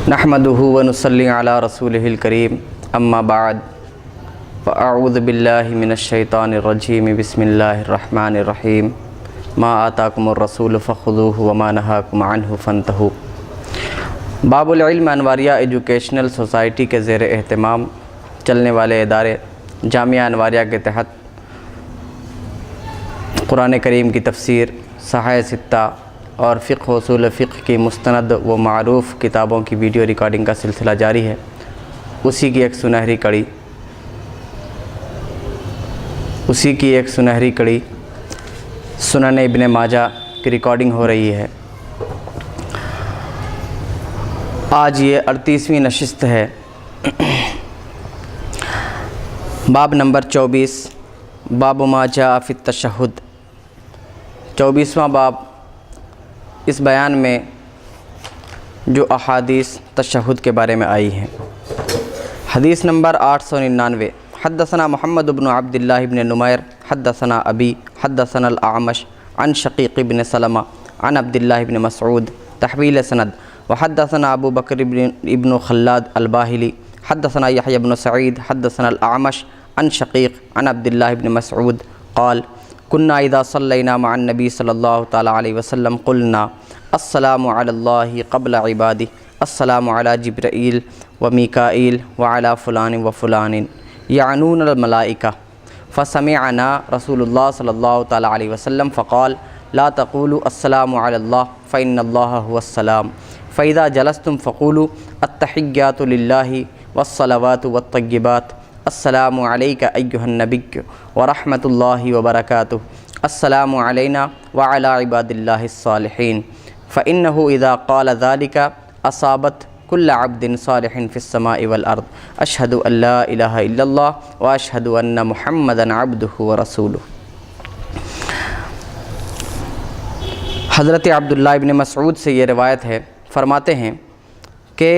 نحمدہ ونصلی علی رسولہ الکریم اما بعد فاعوذ باللہ من الشیطان الرجیم بسم اللہ الرحمن الرحیم ما آتاکم الرسول فخذوہ وما نہاکم عنہ فانتہوا۔ باب العلم انواریہ ایجوکیشنل سوسائٹی کے زیر اہتمام چلنے والے ادارے جامعہ انواریہ کے تحت قرآن کریم کی تفسیر، صحاح ستہ اور فقہ و اصول فقہ کی مستند و معروف کتابوں کی ویڈیو ریکارڈنگ کا سلسلہ جاری ہے۔ اسی کی ایک سنہری کڑی سنن ابن ماجہ کی ریکارڈنگ ہو رہی ہے۔ آج یہ 38ویں نشست ہے۔ باب نمبر 24، باب ما جاء فی التشہد۔ 24واں باب اس بیان میں جو احادیث تشہد کے بارے میں آئی ہیں۔ حدیث نمبر 899، حدثنا محمد بن عبد اللہ بن نمیر حدثنا ابی حدثنا الاعمش عن شقیق بن سلمہ عن عبد اللہ بن مسعود تحویل سند، وحدثنا ابو بکر ابن خلاد الباہلی حدثنا یحیی بن سعید حدثنا الاعمش عن شقیق عن عبد اللہ بن مسعود قال كنا اذا صلینا مع النبی صلی اللہ تعالی علیہ وسلم قلنا السلام علی اللہ قبل عبادہ، السلام علی جبرائیل ومیکائیل وعلی فلان وفلان یعنون الملائکہ، فسمعنا رسول اللہ صلی اللہ تعالی علیہ وسلم فقال لا تقولوا السلام علی اللہ فإن اللہ هو السلام، فإذا جلستم فقولوا التحیات للہ والصلوات والطیبات، السلام علیک ایہا النبی ورحمۃ اللہ وبرکاتہ، السلام علینا وعلی عباد اللہ الصالحین، فإنه اذا قال ذلك اصابت كل عبد صالح في السماء والارض، اشهد ان لا الہ الا اللہ واشهد ان محمدا عبدہ ورسولہ۔ حضرت عبداللہ ابن مسعود سے یہ روایت ہے، فرماتے ہیں کہ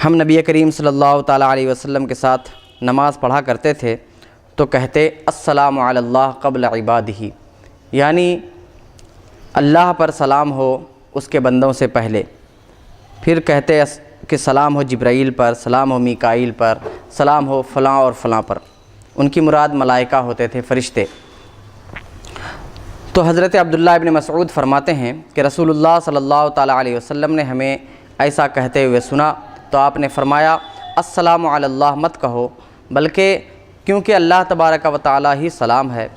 ہم نبی کریم صلی اللہ تعالیٰ علیہ وسلم کے ساتھ نماز پڑھا کرتے تھے تو کہتے السلام علی اللہ قبل عبادہ، یعنی اللہ پر سلام ہو اس کے بندوں سے پہلے، پھر کہتے کہ سلام ہو جبرائیل پر، سلام ہو میکائیل پر، سلام ہو فلاں اور فلاں پر۔ ان کی مراد ملائکہ ہوتے تھے، فرشتے۔ تو حضرت عبداللہ ابن مسعود فرماتے ہیں کہ رسول اللہ صلی اللہ تعالیٰ علیہ وسلم نے ہمیں ایسا کہتے ہوئے سنا تو آپ نے فرمایا السلام علی اللہ مت کہو، بلکہ کیونکہ اللہ تبارک و تعالیٰ ہی سلام ہے،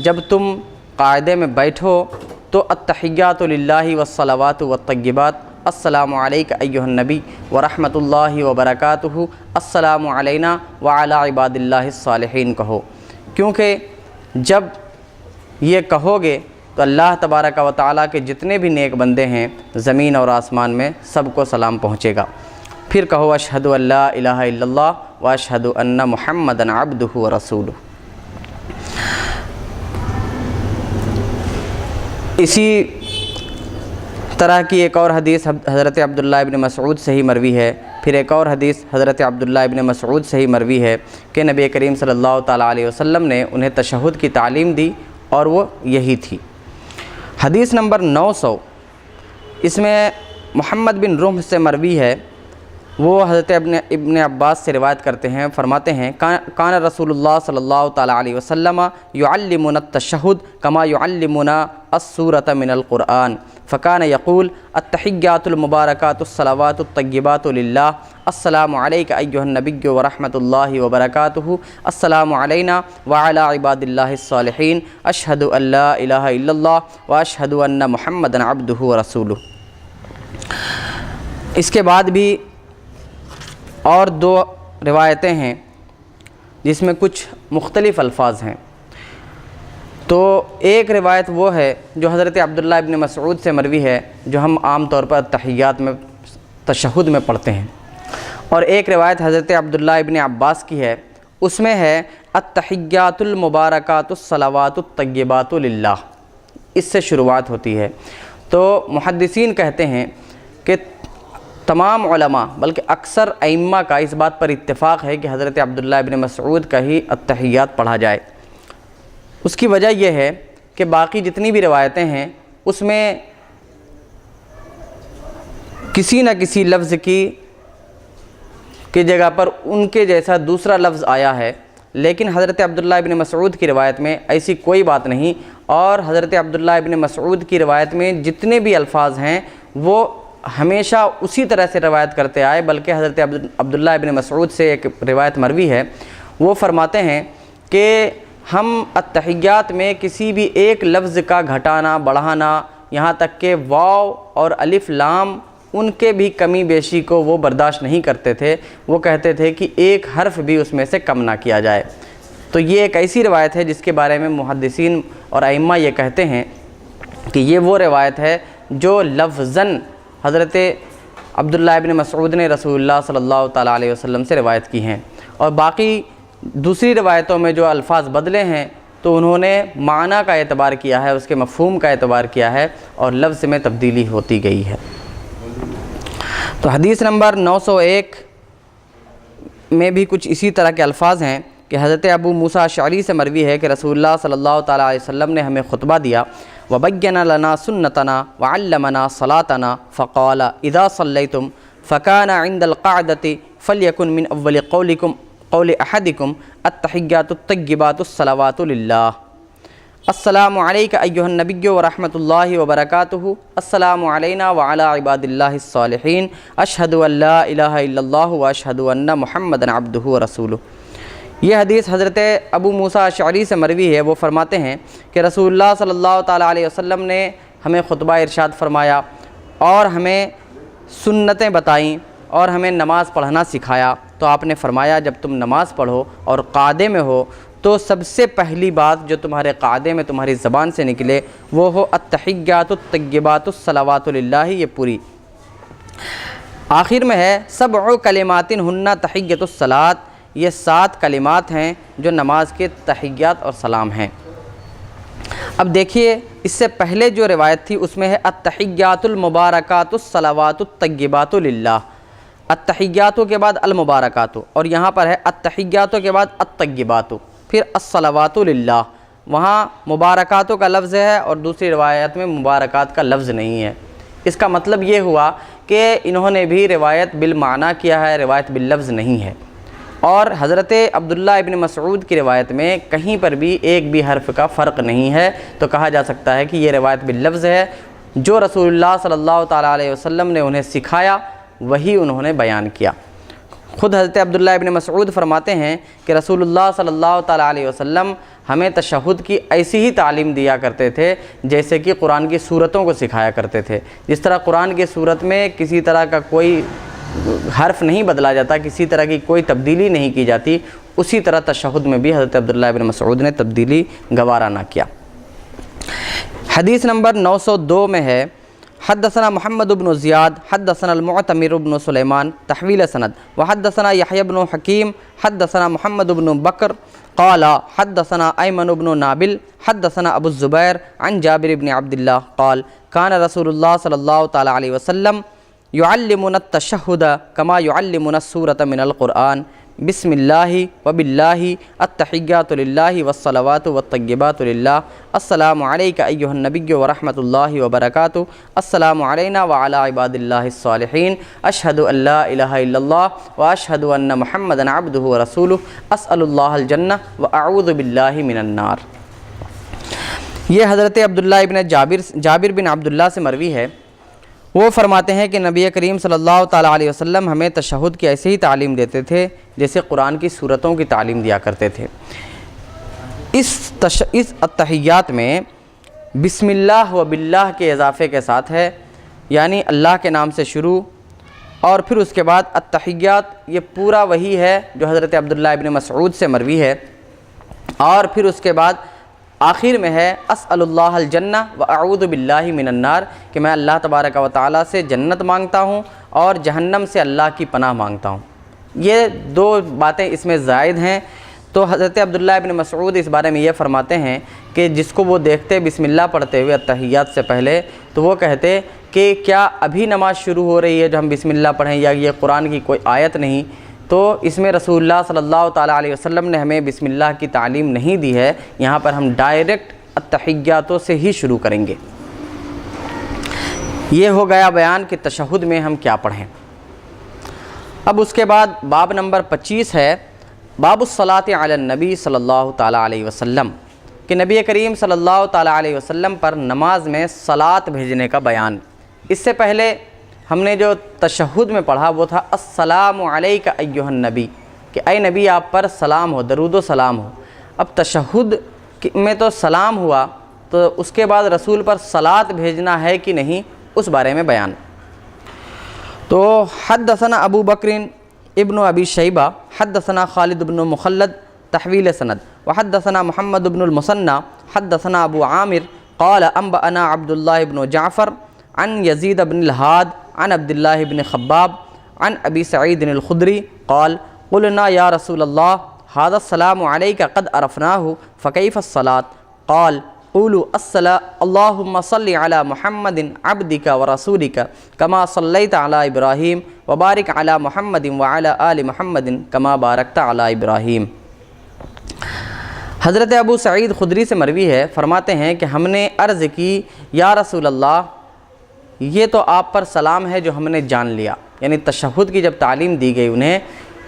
جب تم قاعدے میں بیٹھو تو التحیات للہ والصلوات والطیبات، السلام علیک ایہا النبی ورحمۃ اللہ وبرکاتہ، السلام علینا وعلی عباد اللہ الصالحین کہو، کیونکہ جب یہ کہو گے تو اللہ تبارک و تعالیٰ کے جتنے بھی نیک بندے ہیں زمین اور آسمان میں سب کو سلام پہنچے گا۔ پھر کہو اشہد ان لا الہ الا اللہ واشہد ان محمدا عبدہ ورسولہ۔ اسی طرح کی ایک اور حدیث حضرت عبداللہ ابن مسعود سے ہی مروی ہے، پھر ایک اور حدیث حضرت عبداللہ ابن مسعود سے ہی مروی ہے کہ نبی کریم صلی اللہ تعالیٰ علیہ وسلم نے انہیں تشہد کی تعلیم دی اور وہ یہی تھی۔ حدیث نمبر 900، اس میں محمد بن رمح سے مروی ہے، وہ حضرت ابن عباس سے روایت کرتے ہیں، فرماتے ہیں کان رسول اللہ صلی اللہ تعالیٰ علیہ وسلم یعلمنا التشہد کما یعلمنا السورۃ من القرآن، فکان یقول التحیات المبارکات الصلوات الطیبات للہ، السلام علیک ایہا النبی ورحمۃ اللہ وبرکاتہ، السلام علینا وعلی عباد اللہ الصالحین، اشہد ان لا الہ الا اللہ واشہد ان محمدا عبدہ ورسولہ۔ اس کے بعد بھی اور دو روایتیں ہیں جس میں کچھ مختلف الفاظ ہیں۔ تو ایک روایت وہ ہے جو حضرت عبداللہ ابن مسعود سے مروی ہے، جو ہم عام طور پر تحیات میں تشہد میں پڑھتے ہیں، اور ایک روایت حضرت عبداللہ ابن عباس کی ہے، اس میں ہے التحیات المبارکات الصلوات الطیبات للہ، اس سے شروعات ہوتی ہے۔ تو محدثین کہتے ہیں کہ تمام علماء بلکہ اکثر ائمہ کا اس بات پر اتفاق ہے کہ حضرت عبداللہ ابن مسعود کا ہی التحیات پڑھا جائے۔ اس کی وجہ یہ ہے کہ باقی جتنی بھی روایتیں ہیں اس میں کسی نہ کسی لفظ کی جگہ پر ان کے جیسا دوسرا لفظ آیا ہے، لیکن حضرت عبداللہ ابن مسعود کی روایت میں ایسی کوئی بات نہیں، اور حضرت عبداللہ ابن مسعود کی روایت میں جتنے بھی الفاظ ہیں وہ ہمیشہ اسی طرح سے روایت کرتے آئے، بلکہ حضرت عبداللہ ابن مسعود سے ایک روایت مروی ہے، وہ فرماتے ہیں کہ ہم التحیات میں کسی بھی ایک لفظ کا گھٹانا بڑھانا، یہاں تک کہ واو اور الف لام ان کے بھی کمی بیشی کو وہ برداشت نہیں کرتے تھے، وہ کہتے تھے کہ ایک حرف بھی اس میں سے کم نہ کیا جائے۔ تو یہ ایک ایسی روایت ہے جس کے بارے میں محدثین اور ائمہ یہ کہتے ہیں کہ یہ وہ روایت ہے جو لفظاً حضرت عبداللہ ابن مسعود نے رسول اللہ صلی اللہ تعالیٰ علیہ وسلم سے روایت کی ہیں، اور باقی دوسری روایتوں میں جو الفاظ بدلے ہیں تو انہوں نے معنی کا اعتبار کیا ہے، اس کے مفہوم کا اعتبار کیا ہے، اور لفظ میں تبدیلی ہوتی گئی ہے۔ تو حدیث نمبر 901 میں بھی کچھ اسی طرح کے الفاظ ہیں کہ حضرت ابو موسیٰ اشعری سے مروی ہے کہ رسول اللہ صلی اللہ تعالیٰ علیہ وسلم نے ہمیں خطبہ دیا، وَبَيَّنَ لَنَا سُنَّتَنَا وَعَلَّمَنَا صَلَاتَنَا فَقَالَ إِذَا صَلَّيْتُمْ فَكَانَ عِنْدَ الْقَعْدَةِ فَلْيَكُنْ مِنْ أَوَّلِ قَوْلِ أَحَدِكُمْ التَّحِيَّاتُ الطَّيِّبَاتُ الصَّلَوَاتُ لِلَّهِ السلام علیک ایھا النبی ورحمۃ اللہ وبرکاتہ، السلام علینا وعلی عباد اللہ الصالحین، اشہد ان لا الہ الا اللہ واشہد ان محمدا عبدہ ورسولہ۔ یہ حدیث حضرت ابو موسیٰ اشعری سے مروی ہے، وہ فرماتے ہیں کہ رسول اللہ صلی اللہ تعالیٰ علیہ وسلم نے ہمیں خطبہ ارشاد فرمایا اور ہمیں سنتیں بتائیں اور ہمیں نماز پڑھنا سکھایا۔ تو آپ نے فرمایا جب تم نماز پڑھو اور قعدے میں ہو تو سب سے پہلی بات جو تمہارے قعدے میں تمہاری زبان سے نکلے وہ ہو التحیات الطیبات الصلوات للہ، یہ پوری۔ آخر میں ہے سبع کلمات ہن تحیۃ الصلاۃ، یہ 7 کلمات ہیں جو نماز کے تحیات اور سلام ہیں۔ اب دیکھیے اس سے پہلے جو روایت تھی اس میں ہے التحیات المبارکات الصلوات الطیبات للہ، التحیات کے بعد المبارکات، اور یہاں پر ہے التحیات کے بعد الطیبات، پھر الصلوات للہ۔ وہاں مبارکاتوں کا لفظ ہے اور دوسری روایت میں مبارکات کا لفظ نہیں ہے۔ اس کا مطلب یہ ہوا کہ انہوں نے بھی روایت بالمعنی کیا ہے، روایت باللفظ نہیں ہے۔ اور حضرت عبداللہ ابن مسعود کی روایت میں کہیں پر بھی ایک بھی حرف کا فرق نہیں ہے، تو کہا جا سکتا ہے کہ یہ روایت باللفظ ہے، جو رسول اللہ صلی اللہ تعالیٰ علیہ وسلم نے انہیں سکھایا وہی انہوں نے بیان کیا۔ خود حضرت عبداللہ ابن مسعود فرماتے ہیں کہ رسول اللہ صلی اللہ تعالیٰ علیہ وسلم ہمیں تشہد کی ایسی ہی تعلیم دیا کرتے تھے جیسے کہ قرآن کی سورتوں کو سکھایا کرتے تھے۔ جس طرح قرآن کی سورت میں کسی طرح کا کوئی حرف نہیں بدلا جاتا، کسی طرح کی کوئی تبدیلی نہیں کی جاتی، اسی طرح تشہد میں بھی حضرت عبداللہ ابن مسعود نے تبدیلی گوارا نہ کیا۔ حدیث نمبر 902 میں ہے حدثنا محمد بن زیاد حدثنا المعتمر بن سلیمان تحویل سند، وحدثنا یحیی بن حکیم حدثنا محمد بن بکر قال حدثنا ایمن بن نابل حدثنا ابو الزبیر عن جابر بن عبداللہ قال کان رسول اللہ صلی اللہ تعالی علیہ وسلم يعلمنا التشہد کما يعلمنا السورة من القرآن، بسم اللہ وباللہ التحیات للہ والصلوات والطیبات للہ، السلام علیک ایھا النبی ورحمۃ اللہ وبرکاتہ، السلام علینا وعلی عباد اللہ الصالحین، اشہد ان لا الہ الا اللہ واشہد ان محمدا عبدہ ورسولہ، اسأل اللہ الجنہ واعوذ باللہ من النار۔ یہ حضرت عبداللہ ابن جابر بن عبداللہ سے مروی ہے، وہ فرماتے ہیں کہ نبی کریم صلی اللہ تعالیٰ علیہ وسلم ہمیں تشہد کی ایسے ہی تعلیم دیتے تھے جیسے قرآن کی سورتوں کی تعلیم دیا کرتے تھے۔ اس التحیات میں بسم اللہ و باللہ کے اضافے کے ساتھ ہے، یعنی اللہ کے نام سے شروع، اور پھر اس کے بعد التحیات یہ پورا وہی ہے جو حضرت عبداللہ ابن مسعود سے مروی ہے، اور پھر اس کے بعد آخر میں ہے اسأل اللہ الجنہ واعوذ باللہ من النار، کہ میں اللہ تبارک و تعالیٰ سے جنت مانگتا ہوں اور جہنم سے اللہ کی پناہ مانگتا ہوں۔ یہ 2 باتیں اس میں زائد ہیں۔ تو حضرت عبداللہ ابن مسعود اس بارے میں یہ فرماتے ہیں کہ جس کو وہ دیکھتے بسم اللہ پڑھتے ہوئے التحیات سے پہلے تو وہ کہتے کہ کیا ابھی نماز شروع ہو رہی ہے جو ہم بسم اللہ پڑھیں، یا یہ قرآن کی کوئی آیت نہیں؟ تو اس میں رسول اللہ صلی اللہ تعالیٰ علیہ وسلم نے ہمیں بسم اللہ کی تعلیم نہیں دی ہے، یہاں پر ہم ڈائریکٹ التحیاتوں سے ہی شروع کریں گے۔ یہ ہو گیا بیان کہ تشہد میں ہم کیا پڑھیں۔ اب اس کے بعد باب نمبر 25 ہے باب الصلاۃ علی النبی صلی اللہ تعالیٰ علیہ وسلم، کہ نبی کریم صلی اللہ تعالیٰ علیہ وسلم پر نماز میں صلاۃ بھیجنے کا بیان۔ اس سے پہلے ہم نے جو تشہد میں پڑھا وہ تھا السلام علیک ایھا النبی، کہ اے نبی آپ پر سلام ہو، درود و سلام ہو۔ اب تشہد میں تو سلام ہوا، تو اس کے بعد رسول پر صلاۃ بھیجنا ہے کہ نہیں، اس بارے میں بیان۔ تو حدثنا ابو بکر ابن ابی شیبہ حدثنا خالد بن مخلد تحویل سند، وحدثنا محمد بن المثنى حدثنا ابو عامر قال انبأنا عبد الله بن جعفر عن يزيد بن الهاد عن عبد الله بن خباب عن ابي سعيد الخدري قال قلنا يا رسول الله هذا السلام عليك قد عرفناه فكيف الصلاة؟ قال قولوا اللهم صل على محمد عبدك ورسولك كما صليت على إبراهيم وبارك على محمد وعلى آل محمد كما باركت على إبراهيم۔ حضرت ابو سعید خدری سے مروی ہے، فرماتے ہیں کہ ہم نے عرض کی یا رسول اللہ یہ تو آپ پر سلام ہے جو ہم نے جان لیا، یعنی تشہد کی جب تعلیم دی گئی انہیں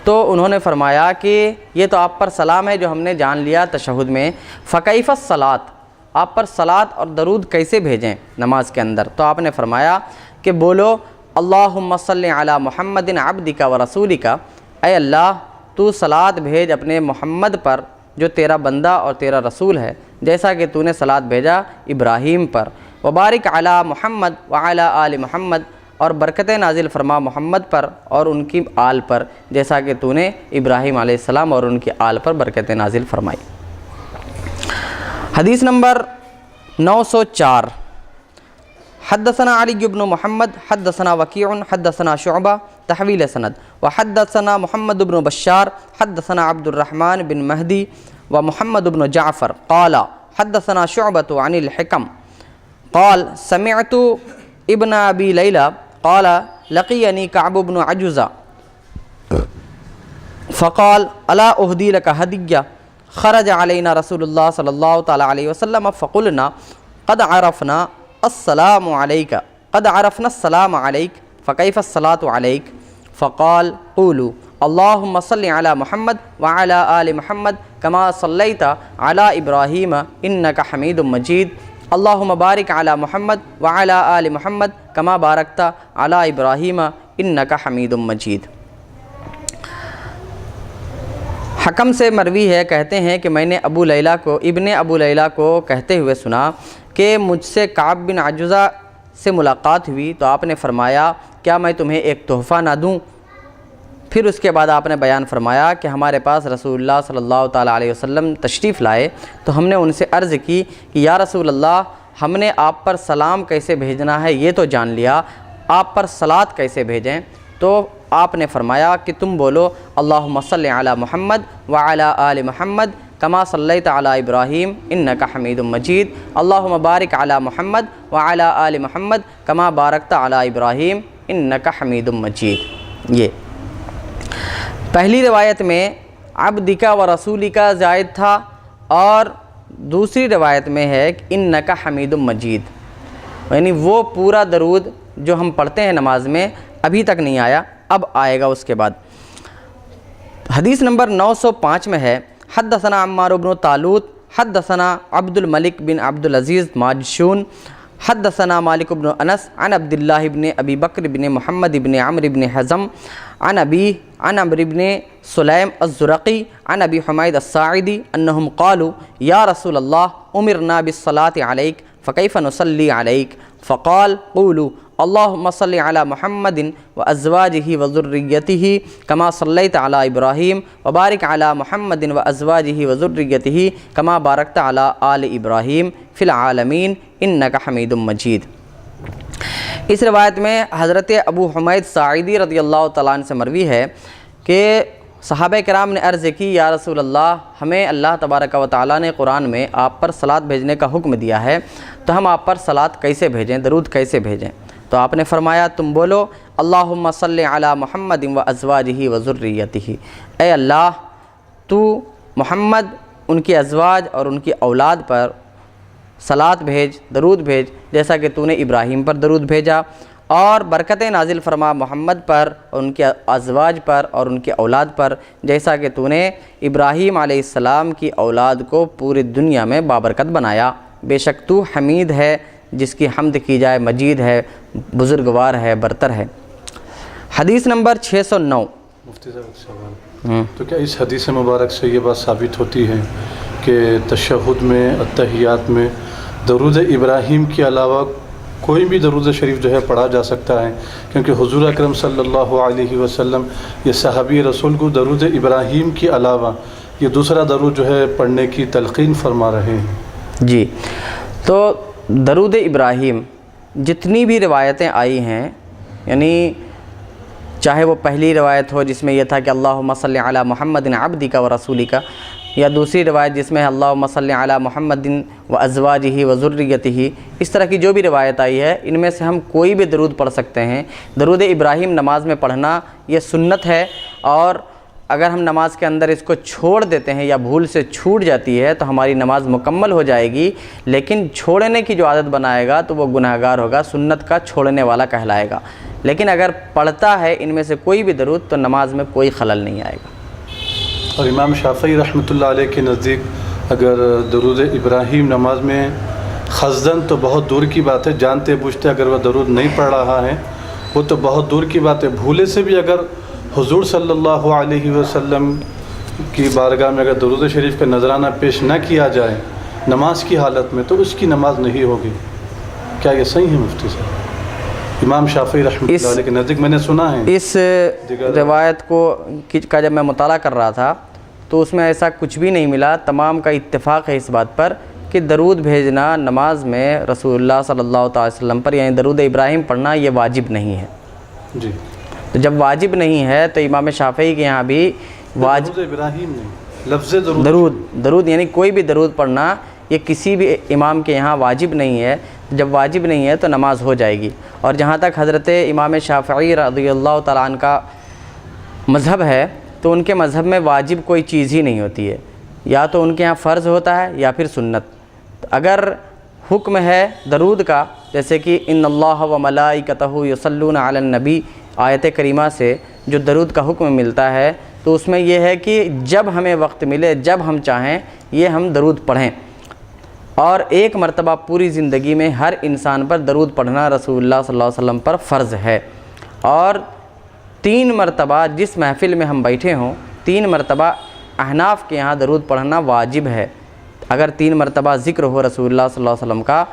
تو انہوں نے فرمایا کہ یہ تو آپ پر سلام ہے جو ہم نے جان لیا تشہد میں، فکیف الصلاۃ، آپ پر صلاۃ اور درود کیسے بھیجیں نماز کے اندر؟ تو آپ نے فرمایا کہ بولو اللہم صلی علی محمد عبدک ورسولک، اے اللہ تو صلاۃ بھیج اپنے محمد پر جو تیرا بندہ اور تیرا رسول ہے، جیسا کہ تو نے صلاۃ بھیجا ابراہیم پر، وبارک علی محمد وعلی آل محمد، اور برکتیں نازل فرما محمد پر اور ان کی آل پر، جیسا کہ تو نے ابراہیم علیہ السلام اور ان کی آل پر برکتیں نازل فرمائی۔ حدیث نمبر 904 حدثنا علی بن محمد حدثنا وکیع حدثنا شعبہ تحویل سند، وحدثنا محمد بن بشار حدثنا عبد الرحمن بن مہدی ومحمد بن جعفر قال حدثنا شعبۃ عن الحکم قال سمعت ابن ابی لیلى قال لقینی کعب بن عجزہ فقال الا اہدی لک ہدیہ خرج علینا رسول اللہ صلی اللہ تعالیٰ علیہ وسلم فقلنا قد عرفنا السلام علیک قد عرفنا السلام علیک فکیف الصلاۃ علیک؟ فقال قولوا اللہم صل علی محمد وعلی آل محمد کما صلیت علی ابراہیم انک حمید مجید اللہم بارک علی محمد وعلی آل محمد کما بارکت علی ابراہیم انک حمید مجید۔ حکم سے مروی ہے، کہتے ہیں کہ میں نے ابن ابو لیلہ کو کہتے ہوئے سنا کہ مجھ سے کعب بن عجزہ سے ملاقات ہوئی تو آپ نے فرمایا کیا میں تمہیں ایک تحفہ نہ دوں؟ پھر اس کے بعد آپ نے بیان فرمایا کہ ہمارے پاس رسول اللہ صلی اللہ تعالیٰ علیہ وسلم تشریف لائے تو ہم نے ان سے عرض کی کہ یا رسول اللہ ہم نے آپ پر سلام کیسے بھیجنا ہے یہ تو جان لیا، آپ پر صلاۃ کیسے بھیجیں؟ تو آپ نے فرمایا کہ تم بولو اللہم صلی علی محمد وعلی آل محمد کما صلیت علی ابراہیم انک حمید مجید اللہم بارک علی محمد وعلی آل محمد کما بارکت علی ابراہیم انک حمید مجید۔ یہ پہلی روایت میں عبدک و رسولک زائد تھا، اور دوسری روایت میں ہے کہ انک حمید مجید، یعنی وہ پورا درود جو ہم پڑھتے ہیں نماز میں ابھی تک نہیں آیا، اب آئے گا اس کے بعد۔ حدیث نمبر 905 میں ہے حدثنا عمار بن طالوت حدثنا عبد الملک بن عبد العزیز ماجشون حدثنا مالک بن انس عن عبد اللہ بن ابی بکر بن محمد بن عمرو بن حزم عن ابی عن عمرو بن سلیم الزرقی عن ابی حمید الساعدی انہم قالوا یا رسول اللہ امرنا بالصلاة علیک فکیف نصلی علیک؟ فقال قولوا اللہم صلی علی محمد وازواجہ وذریتہ کما صلیت علی ابراہیم وبارک علی محمد وازواجہ وذریتہ کما بارکت علی آل ابراہیم فی العالمین انک حمید مجید۔ اس روایت میں حضرت ابو حمید ساعدی رضی اللہ تعالیٰ عنہ سے مروی ہے کہ صحابہ کرام نے عرض کی یا رسول اللہ ہمیں اللہ تبارک و تعالیٰ نے قرآن میں آپ پر صلاۃ بھیجنے کا حکم دیا ہے، تو ہم آپ پر صلاۃ کیسے بھیجیں، درود کیسے بھیجیں؟ تو آپ نے فرمایا تم بولو اللہم صلی علی محمد وازواجہ وذریتہ، اے اللہ تو محمد، ان کی ازواج اور ان کی اولاد پر صلات بھیج، درود بھیج، جیسا کہ تو نے ابراہیم پر درود بھیجا، اور برکتیں نازل فرما محمد پر اور ان کے ازواج پر اور ان کے اولاد پر، جیسا کہ تو نے ابراہیم علیہ السلام کی اولاد کو پوری دنیا میں بابرکت بنایا۔ بے شک تو حمید ہے، جس کی حمد کی جائے، مجید ہے، بزرگوار ہے، برتر ہے۔ حدیث نمبر 609۔ مفتی صاحب ایک سوال، تو کیا اس حدیث مبارک سے یہ بات ثابت ہوتی ہے کہ تشہد میں، اتحیات میں درود ابراہیم کے علاوہ کوئی بھی درود شریف جو ہے پڑھا جا سکتا ہے؟ کیونکہ حضور اکرم صلی اللہ علیہ وسلم یہ صحابی رسول کو درود ابراہیم کے علاوہ یہ دوسرا درود جو ہے پڑھنے کی تلقین فرما رہے ہیں۔ جی، تو درود ابراہیم جتنی بھی روایتیں آئی ہیں، یعنی چاہے وہ پہلی روایت ہو جس میں یہ تھا کہ اللہم صلی علی محمد عبدک و رسولک، یا دوسری روایت جس میں اللہم صلی علی محمد و ازواجہ و ذریتہ، اس طرح کی جو بھی روایت آئی ہے، ان میں سے ہم کوئی بھی درود پڑھ سکتے ہیں۔ درود ابراہیم نماز میں پڑھنا یہ سنت ہے، اور اگر ہم نماز کے اندر اس کو چھوڑ دیتے ہیں یا بھول سے چھوٹ جاتی ہے تو ہماری نماز مکمل ہو جائے گی، لیکن چھوڑنے کی جو عادت بنائے گا تو وہ گناہگار ہوگا، سنت کا چھوڑنے والا کہلائے گا۔ لیکن اگر پڑھتا ہے ان میں سے کوئی بھی درود تو نماز میں کوئی خلل نہیں آئے گا۔ اور امام شافعی رحمۃ اللہ علیہ کے نزدیک اگر درود ابراہیم نماز میں خزدن تو بہت دور کی بات ہے، جانتے بوجھتے اگر وہ درود نہیں پڑھ رہا ہے وہ تو بہت دور کی بات ہے، بھولے سے بھی اگر حضور صلی اللہ علیہ وسلم کی بارگاہ میں اگر درود شریف کا نذرانہ پیش نہ کیا جائے نماز کی حالت میں تو اس کی نماز نہیں ہوگی۔ کیا یہ صحیح ہے مفتی صاحب؟ امام شافعی رحمۃ اللہ علیہ کے نزدیک میں نے سنا ہے اس روایت کا جب میں مطالعہ کر رہا تھا تو اس میں ایسا کچھ بھی نہیں ملا۔ تمام کا اتفاق ہے اس بات پر کہ درود بھیجنا نماز میں رسول اللہ صلی اللہ علیہ وسلم پر، یعنی درود ابراہیم پڑھنا یہ واجب نہیں ہے۔ جی، تو جب واجب نہیں ہے تو امام شافعی کے یہاں بھی درود ابراہیم نہیں، لفظ درود یعنی کوئی بھی درود پڑھنا یہ کسی بھی امام کے یہاں واجب نہیں ہے۔ جب واجب نہیں ہے تو نماز ہو جائے گی۔ اور جہاں تک حضرت امام شافعی رضی اللہ تعالیٰ عنہ کا مذہب ہے تو ان کے مذہب میں واجب کوئی چیز ہی نہیں ہوتی ہے، یا تو ان کے یہاں فرض ہوتا ہے یا پھر سنت۔ اگر حکم ہے درود کا، جیسے کہ ان اللہ و ملائکتہ یصلون علی النبی آیت کریمہ سے جو درود کا حکم ملتا ہے، تو اس میں یہ ہے کہ جب ہمیں وقت ملے، جب ہم چاہیں یہ ہم درود پڑھیں، اور ایک مرتبہ پوری زندگی میں ہر انسان پر درود پڑھنا رسول اللہ صلی اللہ علیہ وسلم پر فرض ہے۔ اور 3 مرتبہ جس محفل میں ہم بیٹھے ہوں 3 مرتبہ احناف کے یہاں درود پڑھنا واجب ہے۔ اگر 3 مرتبہ ذکر ہو رسول اللہ صلی اللہ علیہ وسلم کا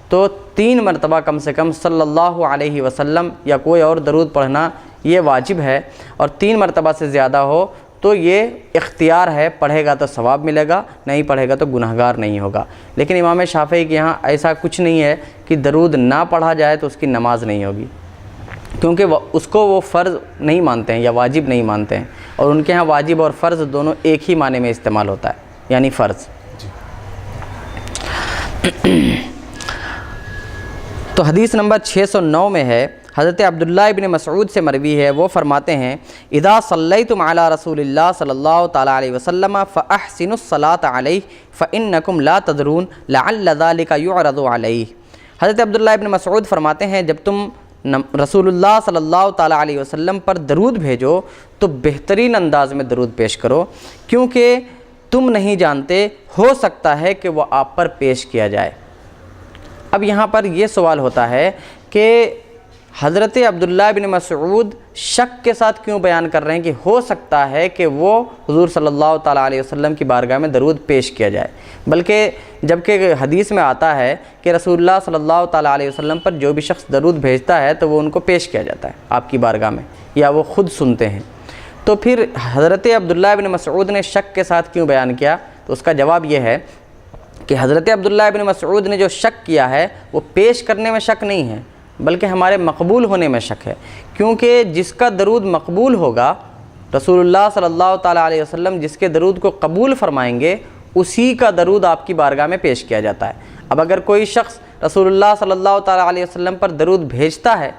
تو 3 مرتبہ کم سے کم صلی اللہ علیہ وسلم یا کوئی اور درود پڑھنا یہ واجب ہے، اور 3 مرتبہ سے زیادہ ہو تو یہ اختیار ہے، پڑھے گا تو ثواب ملے گا، نہیں پڑھے گا تو گناہگار نہیں ہوگا۔ لیکن امام شافعی کے یہاں ایسا کچھ نہیں ہے کہ درود نہ پڑھا جائے تو اس کی نماز نہیں ہوگی، کیونکہ اس کو وہ فرض نہیں مانتے ہیں یا واجب نہیں مانتے ہیں، اور ان کے ہاں واجب اور فرض دونوں ایک ہی معنی میں استعمال ہوتا ہے، یعنی فرض۔ تو حدیث نمبر 609 میں ہے، حضرت عبداللہ ابن مسعود سے مروی ہے، وہ فرماتے ہیں اذا صلیتم علی رسول اللہ صلی اللہ تعالیٰ علیہ وسلم فاحسنوا الصلاۃ علیہ فانکم لا تدرون لعل ذلک یعرض علیہ۔ حضرت عبداللہ ابن مسعود فرماتے ہیں جب تم رسول اللہ صلی اللہ تعالیٰ علیہ وسلم پر درود بھیجو تو بہترین انداز میں درود پیش کرو، کیونکہ تم نہیں جانتے، ہو سکتا ہے کہ وہ آپ پر پیش کیا جائے۔ اب یہاں پر یہ سوال ہوتا ہے کہ حضرت عبداللہ بن مسعود شک کے ساتھ کیوں بیان کر رہے ہیں کہ ہو سکتا ہے کہ وہ حضور صلی اللہ تعالیٰ علیہ وسلم کی بارگاہ میں درود پیش کیا جائے، بلکہ جبکہ حدیث میں آتا ہے کہ رسول اللہ صلی اللہ تعالیٰ علیہ وسلم پر جو بھی شخص درود بھیجتا ہے تو وہ ان کو پیش کیا جاتا ہے آپ کی بارگاہ میں، یا وہ خود سنتے ہیں۔ تو پھر حضرت عبداللہ بن مسعود نے شک کے ساتھ کیوں بیان کیا؟ تو اس کا جواب یہ ہے کہ حضرت عبداللہ بن مسعود نے جو شک کیا ہے وہ پیش کرنے میں شک نہیں ہے، بلکہ ہمارے مقبول ہونے میں شک ہے، کیونکہ جس کا درود مقبول ہوگا رسول اللہ صلی اللہ تعالیٰ علیہ وسلم جس کے درود کو قبول فرمائیں گے اسی کا درود آپ کی بارگاہ میں پیش کیا جاتا ہے۔ اب اگر کوئی شخص رسول اللہ صلی اللہ تعالیٰ علیہ وسلم پر درود بھیجتا ہے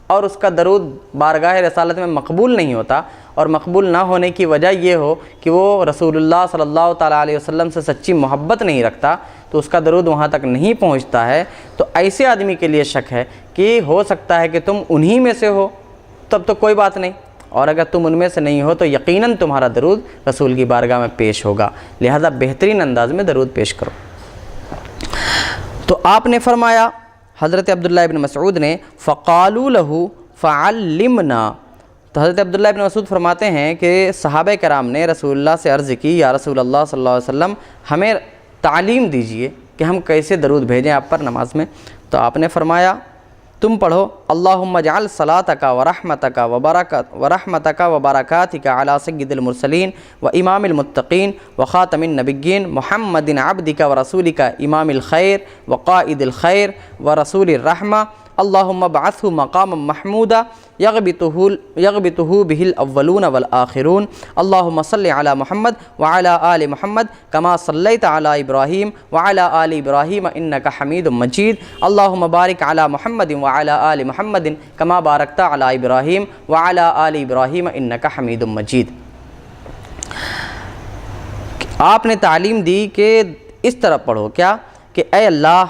اور اس کا درود بارگاہ رسالت میں مقبول نہیں ہوتا، اور مقبول نہ ہونے کی وجہ یہ ہو کہ وہ رسول اللہ صلی اللہ تعالیٰ علیہ وسلم سے سچی محبت نہیں رکھتا، تو اس کا درود وہاں تک نہیں پہنچتا ہے، تو ایسے آدمی کے لیے شک ہے کہ ہو سکتا ہے کہ تم انہی میں سے ہو، تب تو کوئی بات نہیں، اور اگر تم ان میں سے نہیں ہو تو یقیناً تمہارا درود رسول کی بارگاہ میں پیش ہوگا، لہذا بہترین انداز میں درود پیش کرو۔ تو آپ نے فرمایا، حضرت عبداللہ ابن مسعود نے، فقالوا له فعلمنا، تو حضرت عبداللہ ابن مسعود فرماتے ہیں کہ صحابہ کرام نے رسول اللہ سے عرض کی، یا رسول اللہ صلی اللہ علیہ وسلم ہمیں تعلیم دیجئے کہ ہم کیسے درود بھیجیں آپ پر نماز میں۔ تو آپ نے فرمایا تم پڑھو، اللہم اجعل صلاتک ورحمتک ورحمتک وبرکاتک علی سید المرسلین و امام المتقین وخاتم النبیین محمد عبدک ورسولک امام الخیر وقائد الخیر ورسول الرحمہ، اللہم ابعثہ مقاما محمودا یغبطہ بہ الاولون والآخرون، اللہم صلی علی محمد وعلی آل محمد کما صلیت علی ابراہیم وعلی آل ابراہیم انک حمید مجید، اللہم بارک علی محمد وعلی آل محمد کما بارکت علی ابراہیم وعلی آل ابراہیم انک حمید مجید۔ آپ نے تعلیم دی کہ اس طرح پڑھو، کیا کہ اے اللہ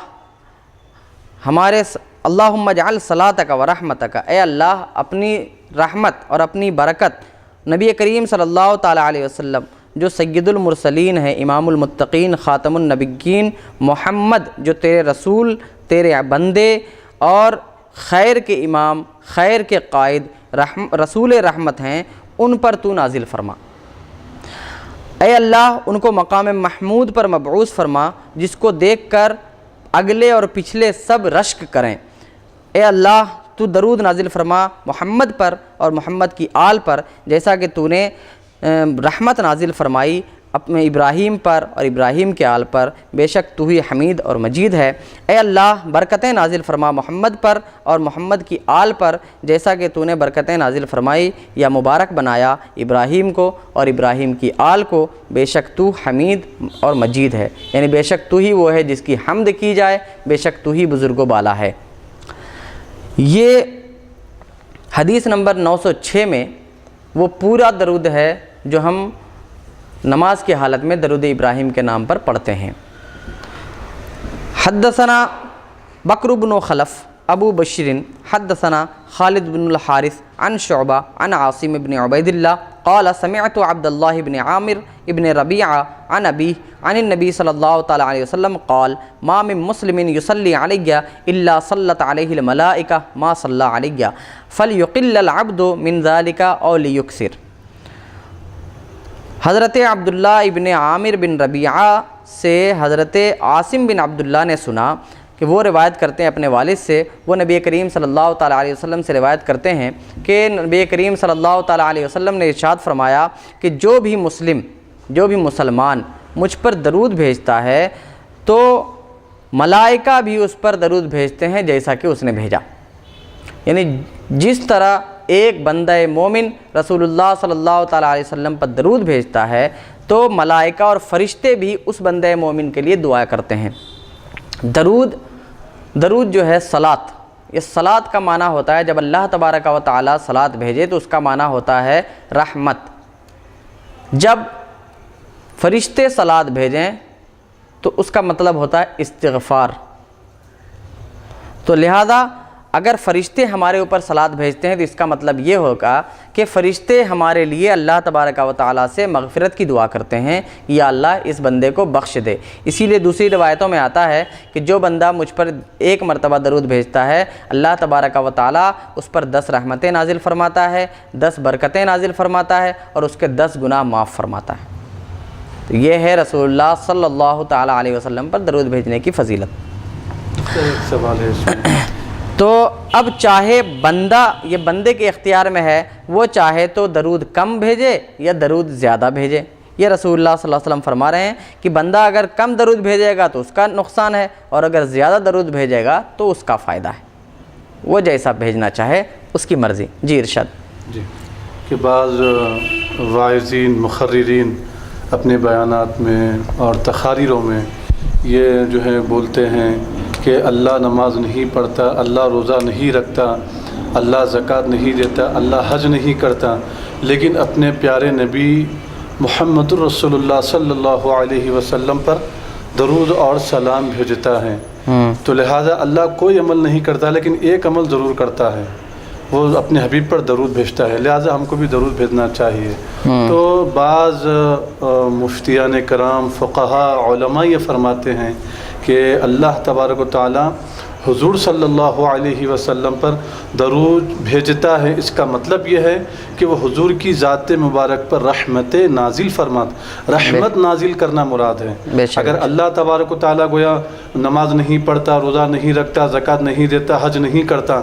ہمارے اللہم اجعل صلاتک ورحمتک، اے اللہ اپنی رحمت اور اپنی برکت نبی کریم صلی اللہ تعالیٰ علیہ وسلم جو سید المرسلین ہیں، امام المتقین، خاتم النبیین، محمد جو تیرے رسول، تیرے بندے اور خیر کے امام، خیر کے قائد، رسول رحمت ہیں، ان پر تو نازل فرما۔ اے اللہ ان کو مقام محمود پر مبعوث فرما جس کو دیکھ کر اگلے اور پچھلے سب رشک کریں۔ اے اللہ تو درود نازل فرما محمد پر اور محمد کی آل پر، جیسا کہ تو نے رحمت نازل فرمائی اپنے ابراہیم پر اور ابراہیم کے آل پر، بے شک تو ہی حمید اور مجید ہے۔ اے اللہ برکتیں نازل فرما محمد پر اور محمد کی آل پر، جیسا کہ تو نے برکتیں نازل فرمائی یا مبارک بنایا ابراہیم کو اور ابراہیم کی آل کو، بے شک تو حمید اور مجید ہے، یعنی بے شک تو ہی وہ ہے جس کی حمد کی جائے، بے شک تو ہی بزرگ و بالا ہے۔ یہ حدیث نمبر 906 میں وہ پورا درود ہے جو ہم نماز کی حالت میں درود ابراہیم کے نام پر پڑھتے ہیں۔ حدثنا بکر بن خلف ابو بشر حدثنا خالد بن الحارث عن شعبہ عن عاصم بن عبید اللہ قال سمعت عبد اللہ بن عامر ابن ربیعہ عن ابیہ عن النبی صلی اللہ تعالی علیہ وسلم قال ما من مسلم یصلی علی الا صلت علیہ الملائکہ ما صلی علی فلیقل العبد من ذلک او لیکثر۔ حضرت عبداللہ ابن عامر بن ربیعہ سے حضرت عاصم بن عبداللہ نے سنا کہ وہ روایت کرتے ہیں اپنے والد سے، وہ نبی کریم صلی اللہ تعالیٰ علیہ وسلم سے روایت کرتے ہیں کہ نبی کریم صلی اللہ تعالیٰ علیہ وسلم نے ارشاد فرمایا کہ جو بھی مسلمان مجھ پر درود بھیجتا ہے تو ملائکہ بھی اس پر درود بھیجتے ہیں جیسا کہ اس نے بھیجا، یعنی جس طرح ایک بندہ مومن رسول اللہ صلی اللہ تعالیٰ علیہ وسلم پر درود بھیجتا ہے تو ملائکہ اور فرشتے بھی اس بندہ مومن کے لیے دعا کرتے ہیں۔ درود جو ہے صلاۃ، یہ صلاۃ کا معنی ہوتا ہے جب اللہ تبارک و تعالیٰ صلاۃ بھیجے تو اس کا معنی ہوتا ہے رحمت، جب فرشتے صلاۃ بھیجیں تو اس کا مطلب ہوتا ہے استغفار۔ تو لہذا اگر فرشتے ہمارے اوپر صلاۃ بھیجتے ہیں تو اس کا مطلب یہ ہوگا کہ فرشتے ہمارے لیے اللہ تبارک و تعالیٰ سے مغفرت کی دعا کرتے ہیں، یا اللہ اس بندے کو بخش دے۔ اسی لیے دوسری روایتوں میں آتا ہے کہ جو بندہ مجھ پر ایک مرتبہ درود بھیجتا ہے اللہ تبارک و تعالیٰ اس پر 10 رحمتیں نازل فرماتا ہے، 10 برکتیں نازل فرماتا ہے اور اس کے 10 گناہ معاف فرماتا ہے۔ تو یہ ہے رسول اللہ صلی اللہ تعالیٰ علیہ وسلم پر درود بھیجنے کی فضیلت۔ ایک سوال ہے اس میں، تو اب چاہے بندہ، یہ بندے کے اختیار میں ہے، وہ چاہے تو درود کم بھیجے یا درود زیادہ بھیجے۔ یہ رسول اللہ صلی اللہ علیہ وسلم فرما رہے ہیں کہ بندہ اگر کم درود بھیجے گا تو اس کا نقصان ہے، اور اگر زیادہ درود بھیجے گا تو اس کا فائدہ ہے، وہ جیسا بھیجنا چاہے اس کی مرضی۔ جی ارشاد۔ جی کہ بعض واعظین مقررین اپنے بیانات میں اور تقاریروں میں یہ جو ہے بولتے ہیں کہ اللہ نماز نہیں پڑھتا، اللہ روزہ نہیں رکھتا، اللہ زکوٰۃ نہیں دیتا، اللہ حج نہیں کرتا، لیکن اپنے پیارے نبی محمد الرسول اللہ صلی اللہ علیہ وسلم پر درود اور سلام بھیجتا ہے، تو لہٰذا اللہ کوئی عمل نہیں کرتا لیکن ایک عمل ضرور کرتا ہے، وہ اپنے حبیب پر درود بھیجتا ہے، لہٰذا ہم کو بھی درود بھیجنا چاہیے۔ تو بعض مفتیان کرام، فقہا، علماء یہ فرماتے ہیں کہ اللہ تبارک و تعالی حضور صلی اللہ علیہ وسلم پر درود بھیجتا ہے، اس کا مطلب یہ ہے کہ وہ حضور کی ذات مبارک پر رحمت نازل رحمت نازل کرنا مراد ہے۔ اگر اللہ تبارک و تعالیٰ گویا نماز نہیں پڑھتا، روزہ نہیں رکھتا، زکوٰۃ نہیں دیتا، حج نہیں کرتا،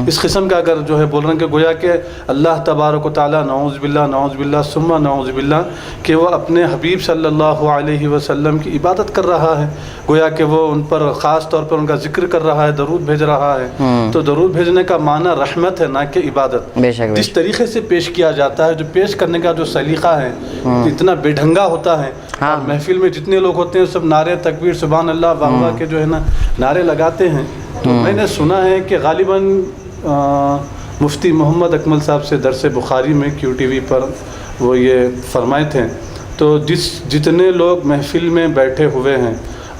اس قسم کا اگر جو ہے بول رہے ہیں کہ گویا کہ اللہ تبارک و تعالیٰ نعوذ باللہ ثم نعوذ باللہ کہ وہ اپنے حبیب صلی اللہ علیہ وسلم کی عبادت کر رہا ہے، گویا کہ وہ ان پر خاص طور پر ان کا ذکر کر رہا ہے، درود بھیج رہا ہے، تو درود بھیجنے کا معنی رحمت ہے، نہ کہ عبادت۔ جس طریقے سے پیش کیا جاتا ہے، جو پیش کرنے کا جو سلیقہ ہے اتنا بے ڈھنگا ہوتا ہے، محفل میں جتنے لوگ ہوتے ہیں سب نعرے تکبیر سبحان اللہ واہ کے جو ہے نا نعرے لگاتے ہیں۔ تو میں نے سنا ہے کہ غالباً مفتی محمد اکمل صاحب سے درس بخاری میں QTV پر وہ یہ فرمائے تھے، تو جتنے لوگ محفل میں بیٹھے ہوئے ہیں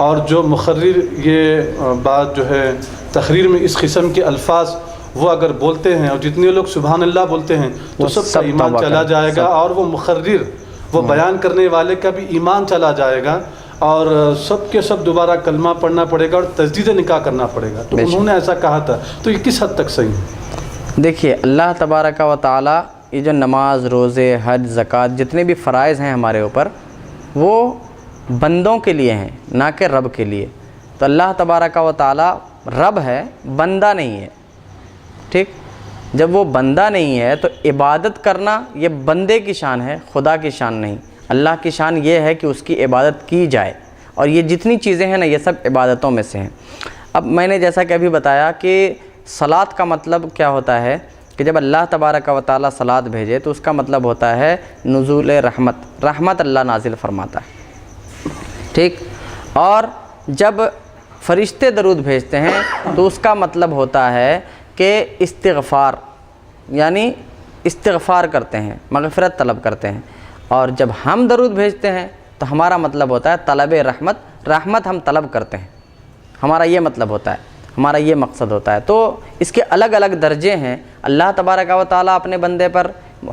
اور جو مقرر یہ بات جو ہے تقریر میں اس قسم کے الفاظ وہ اگر بولتے ہیں اور جتنے لوگ سبحان اللہ بولتے ہیں تو سب کا ایمان چلا جائے گا، اور وہ مقرر وہ بیان کرنے والے کا بھی ایمان چلا جائے گا، اور سب کے سب دوبارہ کلمہ پڑھنا پڑے گا اور تجدید نکاح کرنا پڑے گا۔ تو انہوں نے ایسا کہا تھا، تو یہ کس حد تک صحیح ہے؟ دیکھیے، اللہ تبارک و تعالیٰ یہ جو نماز، روزے، حج، زکوٰۃ جتنے بھی فرائض ہیں ہمارے اوپر، وہ بندوں کے لیے ہیں، نہ کہ رب کے لیے۔ تو اللہ تبارک و تعالیٰ رب ہے، بندہ نہیں ہے، ٹھیک؟ جب وہ بندہ نہیں ہے تو عبادت کرنا یہ بندے کی شان ہے، خدا کی شان نہیں۔ اللہ کی شان یہ ہے کہ اس کی عبادت کی جائے، اور یہ جتنی چیزیں ہیں نا یہ سب عبادتوں میں سے ہیں۔ اب میں نے جیسا کہ ابھی بتایا کہ صلاۃ کا مطلب کیا ہوتا ہے کہ جب اللہ تبارک و تعالیٰ صلاۃ بھیجے تو اس کا مطلب ہوتا ہے نزول رحمت اللہ نازل فرماتا ہے، ٹھیک؟ اور جب فرشتے درود بھیجتے ہیں تو اس کا مطلب ہوتا ہے کہ استغفار، یعنی استغفار کرتے ہیں، مغفرت طلب کرتے ہیں۔ اور جب ہم درود بھیجتے ہیں تو ہمارا مطلب ہوتا ہے طلب رحمت ہم طلب کرتے ہیں، ہمارا یہ مطلب ہوتا ہے، ہمارا یہ مقصد ہوتا ہے۔ تو اس کے الگ الگ درجے ہیں۔ اللہ تبارک و تعالیٰ اپنے بندے پر،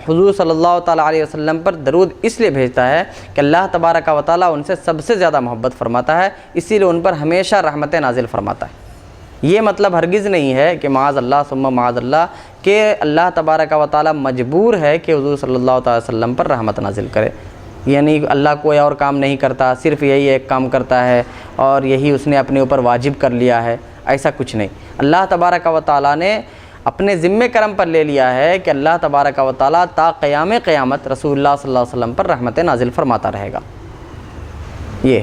حضور صلی اللہ تعالیٰ علیہ وسلم پر درود اس لیے بھیجتا ہے کہ اللہ تبارک و تعالیٰ ان سے سب سے زیادہ محبت فرماتا ہے، اسی لیے ان پر ہمیشہ رحمت نازل فرماتا ہے۔ یہ مطلب ہرگز نہیں ہے کہ معاذ اللہ ثم معاذ اللہ کہ اللہ تبارک و تعالیٰ مجبور ہے کہ حضور صلی اللہ تعالیٰ علیہ وسلم پر رحمت نازل کرے، یعنی اللہ کوئی اور کام نہیں کرتا، صرف یہی ایک کام کرتا ہے اور یہی اس نے اپنے اوپر واجب کر لیا ہے، ایسا کچھ نہیں۔ اللہ تبارک و تعالیٰ نے اپنے ذمہ کرم پر لے لیا ہے کہ اللہ تبارک و تعالیٰ تا قیام قیامت رسول اللہ صلی اللہ علیہ وسلم پر رحمت نازل فرماتا رہے گا۔ یہ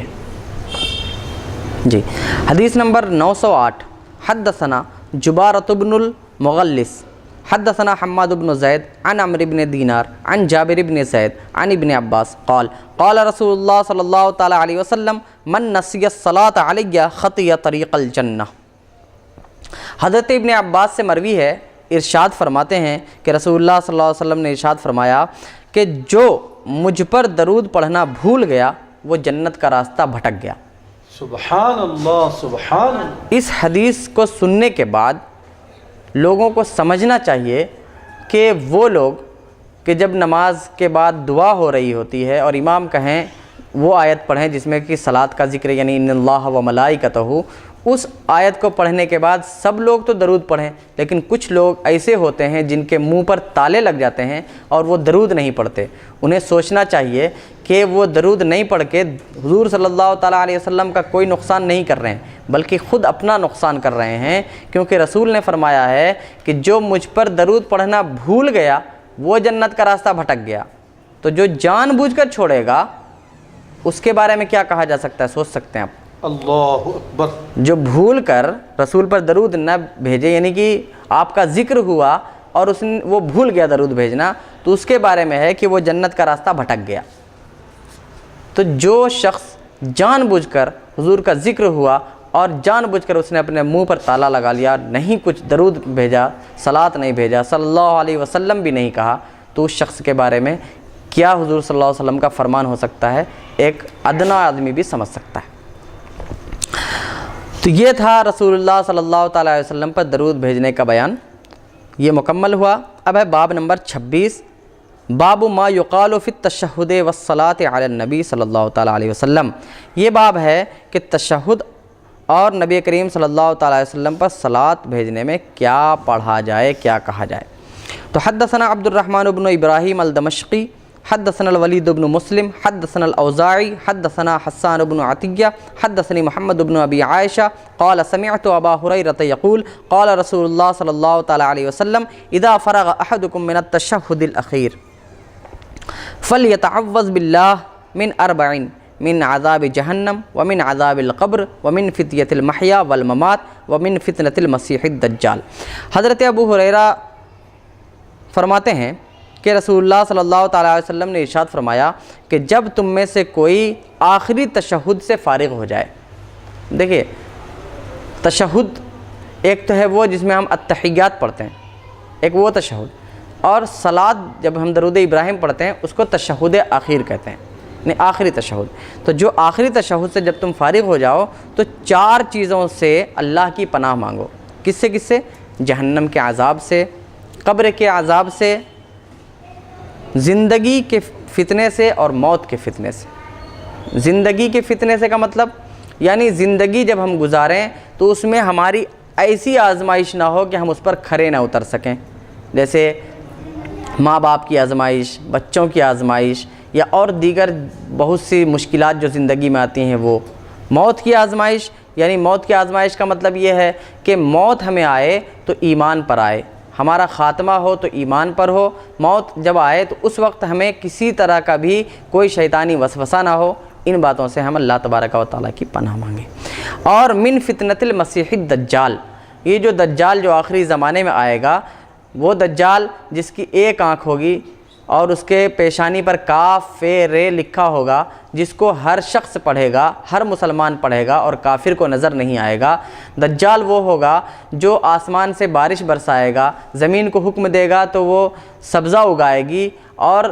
جی حدیث نمبر 908، حدثنا جبارۃ بن المغلس حدثنا حماد بن زید عن عمرو بن دینار عن جابر بن زید عن ابن عباس قال قال رسول اللہ صلی اللہ تعالی علیہ وسلم من نسی الصلاۃ علی خطی طریق الجنہ۔ حضرت ابن عباس سے مروی ہے، ارشاد فرماتے ہیں کہ رسول اللہ صلی اللہ علیہ وسلم نے ارشاد فرمایا کہ جو مجھ پر درود پڑھنا بھول گیا وہ جنت کا راستہ بھٹک گیا۔ سبحان اللہ، سبحان اللہ۔ اس حدیث کو سننے کے بعد لوگوں کو سمجھنا چاہیے کہ وہ لوگ کہ جب نماز کے بعد دعا ہو رہی ہوتی ہے اور امام کہیں وہ آیت پڑھیں جس میں کہ صلاۃ کا ذکر، یعنی ان اللہ و ملائکتہ، اس آیت کو پڑھنے کے بعد سب لوگ تو درود پڑھیں، لیکن کچھ لوگ ایسے ہوتے ہیں جن کے منہ پر تالے لگ جاتے ہیں اور وہ درود نہیں پڑھتے۔ انہیں سوچنا چاہیے کہ وہ درود نہیں پڑھ کے حضور صلی اللہ تعالیٰ علیہ وسلم کا کوئی نقصان نہیں کر رہے ہیں بلکہ خود اپنا نقصان کر رہے ہیں، کیونکہ رسول نے فرمایا ہے کہ جو مجھ پر درود پڑھنا بھول گیا وہ جنت کا راستہ بھٹک گیا۔ تو جو جان بوجھ کر چھوڑے گا اس کے بارے میں کیا کہا جا سکتا ہے، سوچ سکتے ہیں آپ۔ اللہ اکبر۔ جو بھول کر رسول پر درود نہ بھیجے، یعنی کہ آپ کا ذکر ہوا اور وہ بھول گیا درود بھیجنا، تو اس کے بارے میں ہے کہ وہ جنت کا راستہ بھٹک گیا۔ تو جو شخص جان بوجھ کر حضور کا ذکر ہوا اور جان بوجھ کر اس نے اپنے منہ پر تالا لگا لیا، نہیں کچھ درود بھیجا، صلاۃ نہیں بھیجا، صلی اللہ علیہ وسلم بھی نہیں کہا، تو اس شخص کے بارے میں کیا حضور صلی اللہ علیہ وسلم کا فرمان ہو سکتا ہے، ایک ادنا آدمی بھی سمجھ سکتا ہے۔ تو یہ تھا رسول اللہ صلی اللہ تعالیٰ علیہ وسلم پر درود بھیجنے کا بیان، یہ مکمل ہوا۔ اب ہے باب نمبر 26، باب ما یقال فی التشہد والصلاۃ علی النبی صلی اللہ تعالیٰ علیہ وسلم۔ یہ باب ہے کہ تشہد اور نبی کریم صلی اللہ تعالیٰ علیہ وسلم پر صلاۃ بھیجنے میں کیا پڑھا جائے، کیا کہا جائے۔ تو حدثنا عبد الرحمن بن ابراہیم الدمشقی حدثنا الولید بن مسلم حدثنا الاوزاعی حدثنا حسان بن عطیہ حدثنی محمد بن ابی عائشہ قال سمعت ابا ہریرہ یقول قال رسول اللہ صلی اللہ تعالیٰ علیہ وسلم اذا فرغ احدکم من التشہد الاخیر فلیتعوذ باللہ من اربع، من عذاب جہنم ومن عذاب القبر ومن فتنۃ المحیا والممات ومن فتنۃ المسیح الدجال۔ حضرت ابو ہریرہ فرماتے ہیں کہ رسول اللہ صلی اللہ تعالیٰ علیہ وسلم نے ارشاد فرمایا کہ جب تم میں سے کوئی آخری تشہد سے فارغ ہو جائے، دیکھیے تشہد ایک تو ہے وہ جس میں ہم التحیات پڑھتے ہیں، ایک وہ تشہد، اور صلاۃ جب ہم درود ابراہیم پڑھتے ہیں اس کو تشہد اخیر کہتے ہیں، یعنی آخری تشہد۔ تو جو آخری تشہد سے جب تم فارغ ہو جاؤ تو 4 چیزوں سے اللہ کی پناہ مانگو۔ کس سے؟ جہنم کے عذاب سے، قبر کے عذاب سے، زندگی کے فتنے سے اور موت کے فتنے سے۔ زندگی کے فتنے سے کا مطلب یعنی زندگی جب ہم گزاریں تو اس میں ہماری ایسی آزمائش نہ ہو کہ ہم اس پر کھرے نہ اتر سکیں، جیسے ماں باپ کی آزمائش، بچوں کی آزمائش، یا اور دیگر بہت سی مشکلات جو زندگی میں آتی ہیں وہ۔ موت کی آزمائش یعنی موت کی آزمائش کا مطلب یہ ہے کہ موت ہمیں آئے تو ایمان پر آئے، ہمارا خاتمہ ہو تو ایمان پر ہو۔ موت جب آئے تو اس وقت ہمیں کسی طرح کا بھی کوئی شیطانی وسوسہ نہ ہو۔ ان باتوں سے ہم اللہ تبارک و تعالیٰ کی پناہ مانگیں۔ اور من فتنۃ المسیح الدجال، یہ جو دجال جو آخری زمانے میں آئے گا، وہ دجال جس کی ایک آنکھ ہوگی اور اس کے پیشانی پر کاف فے رے لکھا ہوگا، جس کو ہر شخص پڑھے گا، ہر مسلمان پڑھے گا اور کافر کو نظر نہیں آئے گا۔ دجال وہ ہوگا جو آسمان سے بارش برسائے گا، زمین کو حکم دے گا تو وہ سبزہ اگائے گی، اور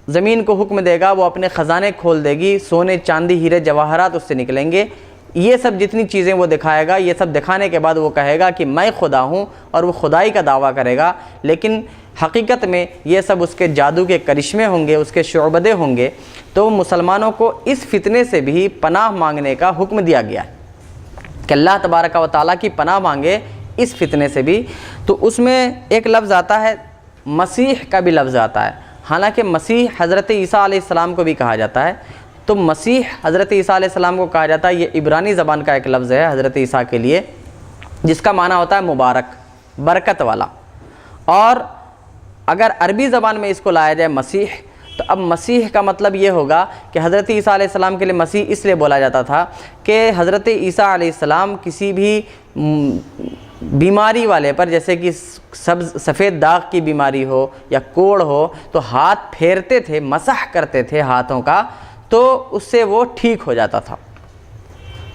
زمین کو حکم دے گا وہ اپنے خزانے کھول دے گی، سونے چاندی ہیرے جواہرات اس سے نکلیں گے۔ یہ سب جتنی چیزیں وہ دکھائے گا، یہ سب دکھانے کے بعد وہ کہے گا کہ میں خدا ہوں، اور وہ خدائی کا دعویٰ کرے گا، لیکن حقیقت میں یہ سب اس کے جادو کے کرشمے ہوں گے، اس کے شعبدے ہوں گے۔ تو مسلمانوں کو اس فتنے سے بھی پناہ مانگنے کا حکم دیا گیا ہے کہ اللہ تبارک و تعالیٰ کی پناہ مانگے اس فتنے سے بھی۔ تو اس میں ایک لفظ آتا ہے، مسیح کا بھی لفظ آتا ہے، حالانکہ مسیح حضرت عیسیٰ علیہ السلام کو بھی کہا جاتا ہے۔ تو مسیح حضرت عیسیٰ علیہ السلام کو کہا جاتا ہے، یہ عبرانی زبان کا ایک لفظ ہے حضرت عیسیٰ کے لیے، جس کا معنی ہوتا ہے مبارک، برکت والا۔ اور اگر عربی زبان میں اس کو لایا جائے مسیح، تو اب مسیح کا مطلب یہ ہوگا کہ حضرت عیسیٰ علیہ السلام کے لیے مسیح اس لیے بولا جاتا تھا کہ حضرت عیسیٰ علیہ السلام کسی بھی بیماری والے پر، جیسے کہ سفید داغ کی بیماری ہو یا کوڑ ہو، تو ہاتھ پھیرتے تھے، مسح کرتے تھے ہاتھوں کا، تو اس سے وہ ٹھیک ہو جاتا تھا۔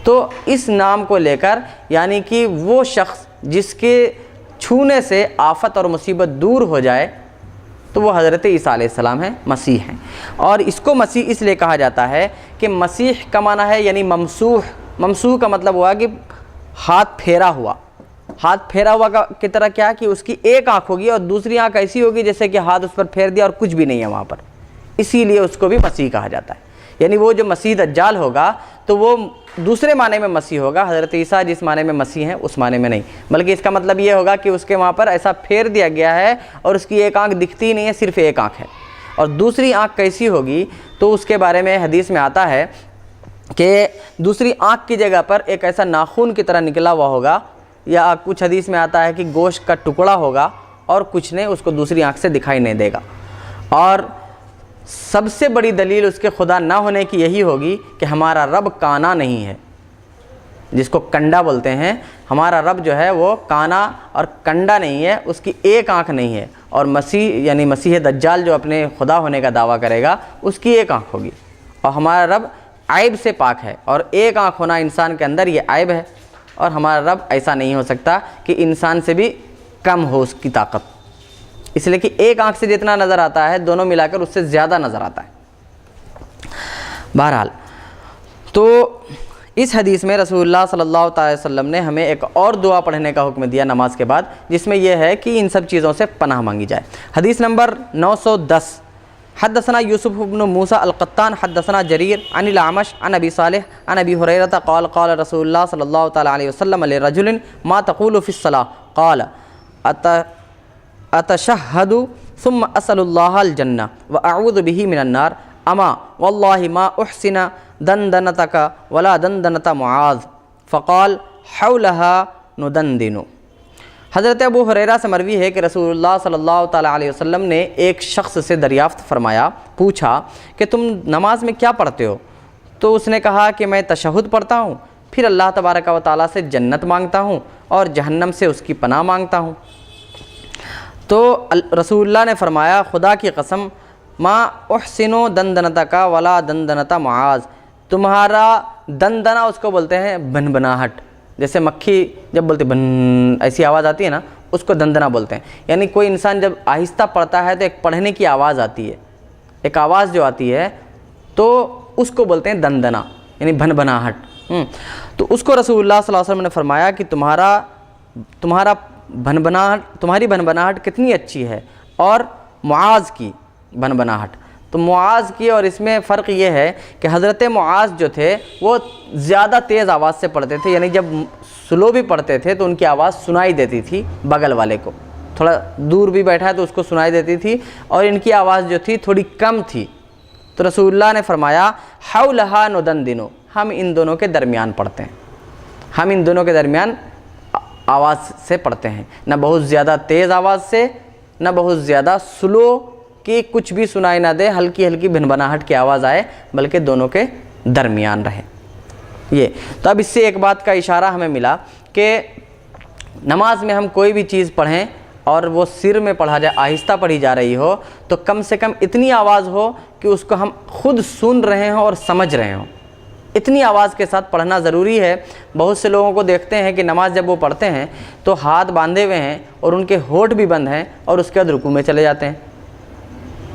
تو اس نام کو لے کر یعنی کہ وہ شخص جس کے چھونے سے آفت اور مصیبت دور ہو جائے، تو وہ حضرت عیسیٰ علیہ السلام ہیں، مسیح ہیں۔ اور اس کو مسیح اس لیے کہا جاتا ہے کہ مسیح کا معنی ہے یعنی ممسوح۔ ممسوح کا مطلب ہوا کہ ہاتھ پھیرا ہوا۔ ہاتھ پھیرا ہوا کی طرح کیا کہ اس کی ایک آنکھ ہوگی اور دوسری آنکھ ایسی ہوگی جیسے کہ ہاتھ اس پر پھیر دیا اور کچھ بھی نہیں ہے وہاں پر، اسی لیے اس کو بھی مسیح کہا جاتا ہے۔ یعنی وہ جو مسیح دجال ہوگا تو وہ دوسرے معنی میں مسیح ہوگا، حضرت عیسیٰ جس معنی میں مسیح ہیں اس معنی میں نہیں، بلکہ اس کا مطلب یہ ہوگا کہ اس کے وہاں پر ایسا پھیر دیا گیا ہے اور اس کی ایک آنکھ دکھتی نہیں ہے، صرف ایک آنکھ ہے۔ اور دوسری آنکھ کیسی ہوگی تو اس کے بارے میں حدیث میں آتا ہے کہ دوسری آنکھ کی جگہ پر ایک ایسا ناخن کی طرح نکلا ہوا ہوگا، یا کچھ حدیث میں آتا ہے کہ گوشت کا ٹکڑا ہوگا اور کچھ نہیں، اس کو دوسری آنکھ سے دکھائی نہیں دے گا۔ اور سب سے بڑی دلیل اس کے خدا نہ ہونے کی یہی ہوگی کہ ہمارا رب کانا نہیں ہے، جس کو کنڈا بولتے ہیں۔ ہمارا رب جو ہے وہ کانا اور کنڈا نہیں ہے، اس کی ایک آنکھ نہیں ہے۔ اور مسیح یعنی مسیح دجال جو اپنے خدا ہونے کا دعویٰ کرے گا، اس کی ایک آنکھ ہوگی۔ اور ہمارا رب عیب سے پاک ہے، اور ایک آنکھ ہونا انسان کے اندر یہ عیب ہے، اور ہمارا رب ایسا نہیں ہو سکتا کہ انسان سے بھی کم ہو اس کی طاقت، اس لیے کہ ایک آنکھ سے جتنا نظر آتا ہے دونوں ملا کر اس سے زیادہ نظر آتا ہے۔ بہرحال تو اس حدیث میں رسول اللہ صلی اللہ تعالی وسلم نے ہمیں ایک اور دعا پڑھنے کا حکم دیا نماز کے بعد، جس میں یہ ہے کہ ان سب چیزوں سے پناہ مانگی جائے۔ حدیث نمبر 910، حدثنا یوسف بن موسیٰ القطان حدثنا جریر عن الاعمش عن ابی صالح عن ابی ہریرہ قال قال رسول اللہ صلی اللہ تعالی علیہ وسلم لرجل ما تقول فی الصلاۃ قال اتشہد ثم اسأل اللہ الجنہ واعوذ بہ من النار اما واللہ ما احسن دندنتک ولا دندنت معاذ فقال حولها ندندن۔ حضرت ابو ہریرہ سے مروی ہے کہ رسول اللہ صلی اللہ تعالیٰ علیہ وسلم نے ایک شخص سے دریافت فرمایا، پوچھا کہ تم نماز میں کیا پڑھتے ہو؟ تو اس نے کہا کہ میں تشہد پڑھتا ہوں، پھر اللہ تبارک و تعالیٰ سے جنت مانگتا ہوں اور جہنم سے اس کی پناہ مانگتا ہوں۔ تو رسول اللہ نے فرمایا، خدا کی قسم ما احسنو دندنتک ولا دندنت معاذ، تمہارا دندنا اس کو بولتے ہیں بنبناہٹ، جیسے مکھی جب بولتے بن ایسی آواز آتی ہے نا، اس کو دندنا بولتے ہیں۔ یعنی کوئی انسان جب آہستہ پڑھتا ہے تو ایک پڑھنے کی آواز آتی ہے، ایک آواز جو آتی ہے تو اس کو بولتے ہیں دندنا، یعنی بھنبھناہٹ۔ تو اس کو رسول اللہ صلی اللہ علیہ وسلم نے فرمایا کہ تمہاری بھنبھناہٹ کتنی اچھی ہے، اور معاذ کی بھنبھناہٹ۔ تو معاذ کی اور اس میں فرق یہ ہے کہ حضرت معاذ جو تھے وہ زیادہ تیز آواز سے پڑھتے تھے، یعنی جب سلو بھی پڑھتے تھے تو ان کی آواز سنائی دیتی تھی بغل والے کو، تھوڑا دور بھی بیٹھا ہے تو اس کو سنائی دیتی تھی، اور ان کی آواز جو تھی تھوڑی کم تھی۔ تو رسول اللہ نے فرمایا حولہا ندندن، ہم ان دونوں کے درمیان پڑھتے ہیں، ہم ان دونوں کے درمیان آواز سے پڑھتے ہیں، نہ بہت زیادہ تیز آواز سے نہ بہت زیادہ سلو کہ کچھ بھی سنائی نہ دے، ہلکی ہلکی بھنبھناہٹ کی آواز آئے، بلکہ دونوں کے درمیان رہے۔ یہ تو اب اس سے ایک بات کا اشارہ ہمیں ملا کہ نماز میں ہم کوئی بھی چیز پڑھیں اور وہ سر میں پڑھا جائے، آہستہ پڑھی جا رہی ہو، تو کم سے کم اتنی آواز ہو کہ اس کو ہم خود سن رہے ہوں اور سمجھ رہے ہوں، اتنی آواز کے ساتھ پڑھنا ضروری ہے۔ بہت سے لوگوں کو دیکھتے ہیں کہ نماز جب وہ پڑھتے ہیں تو ہاتھ باندھے ہوئے ہیں اور ان کے ہونٹ بھی بند ہیں، اور اس کے بعد رکوع میں چلے جاتے ہیں،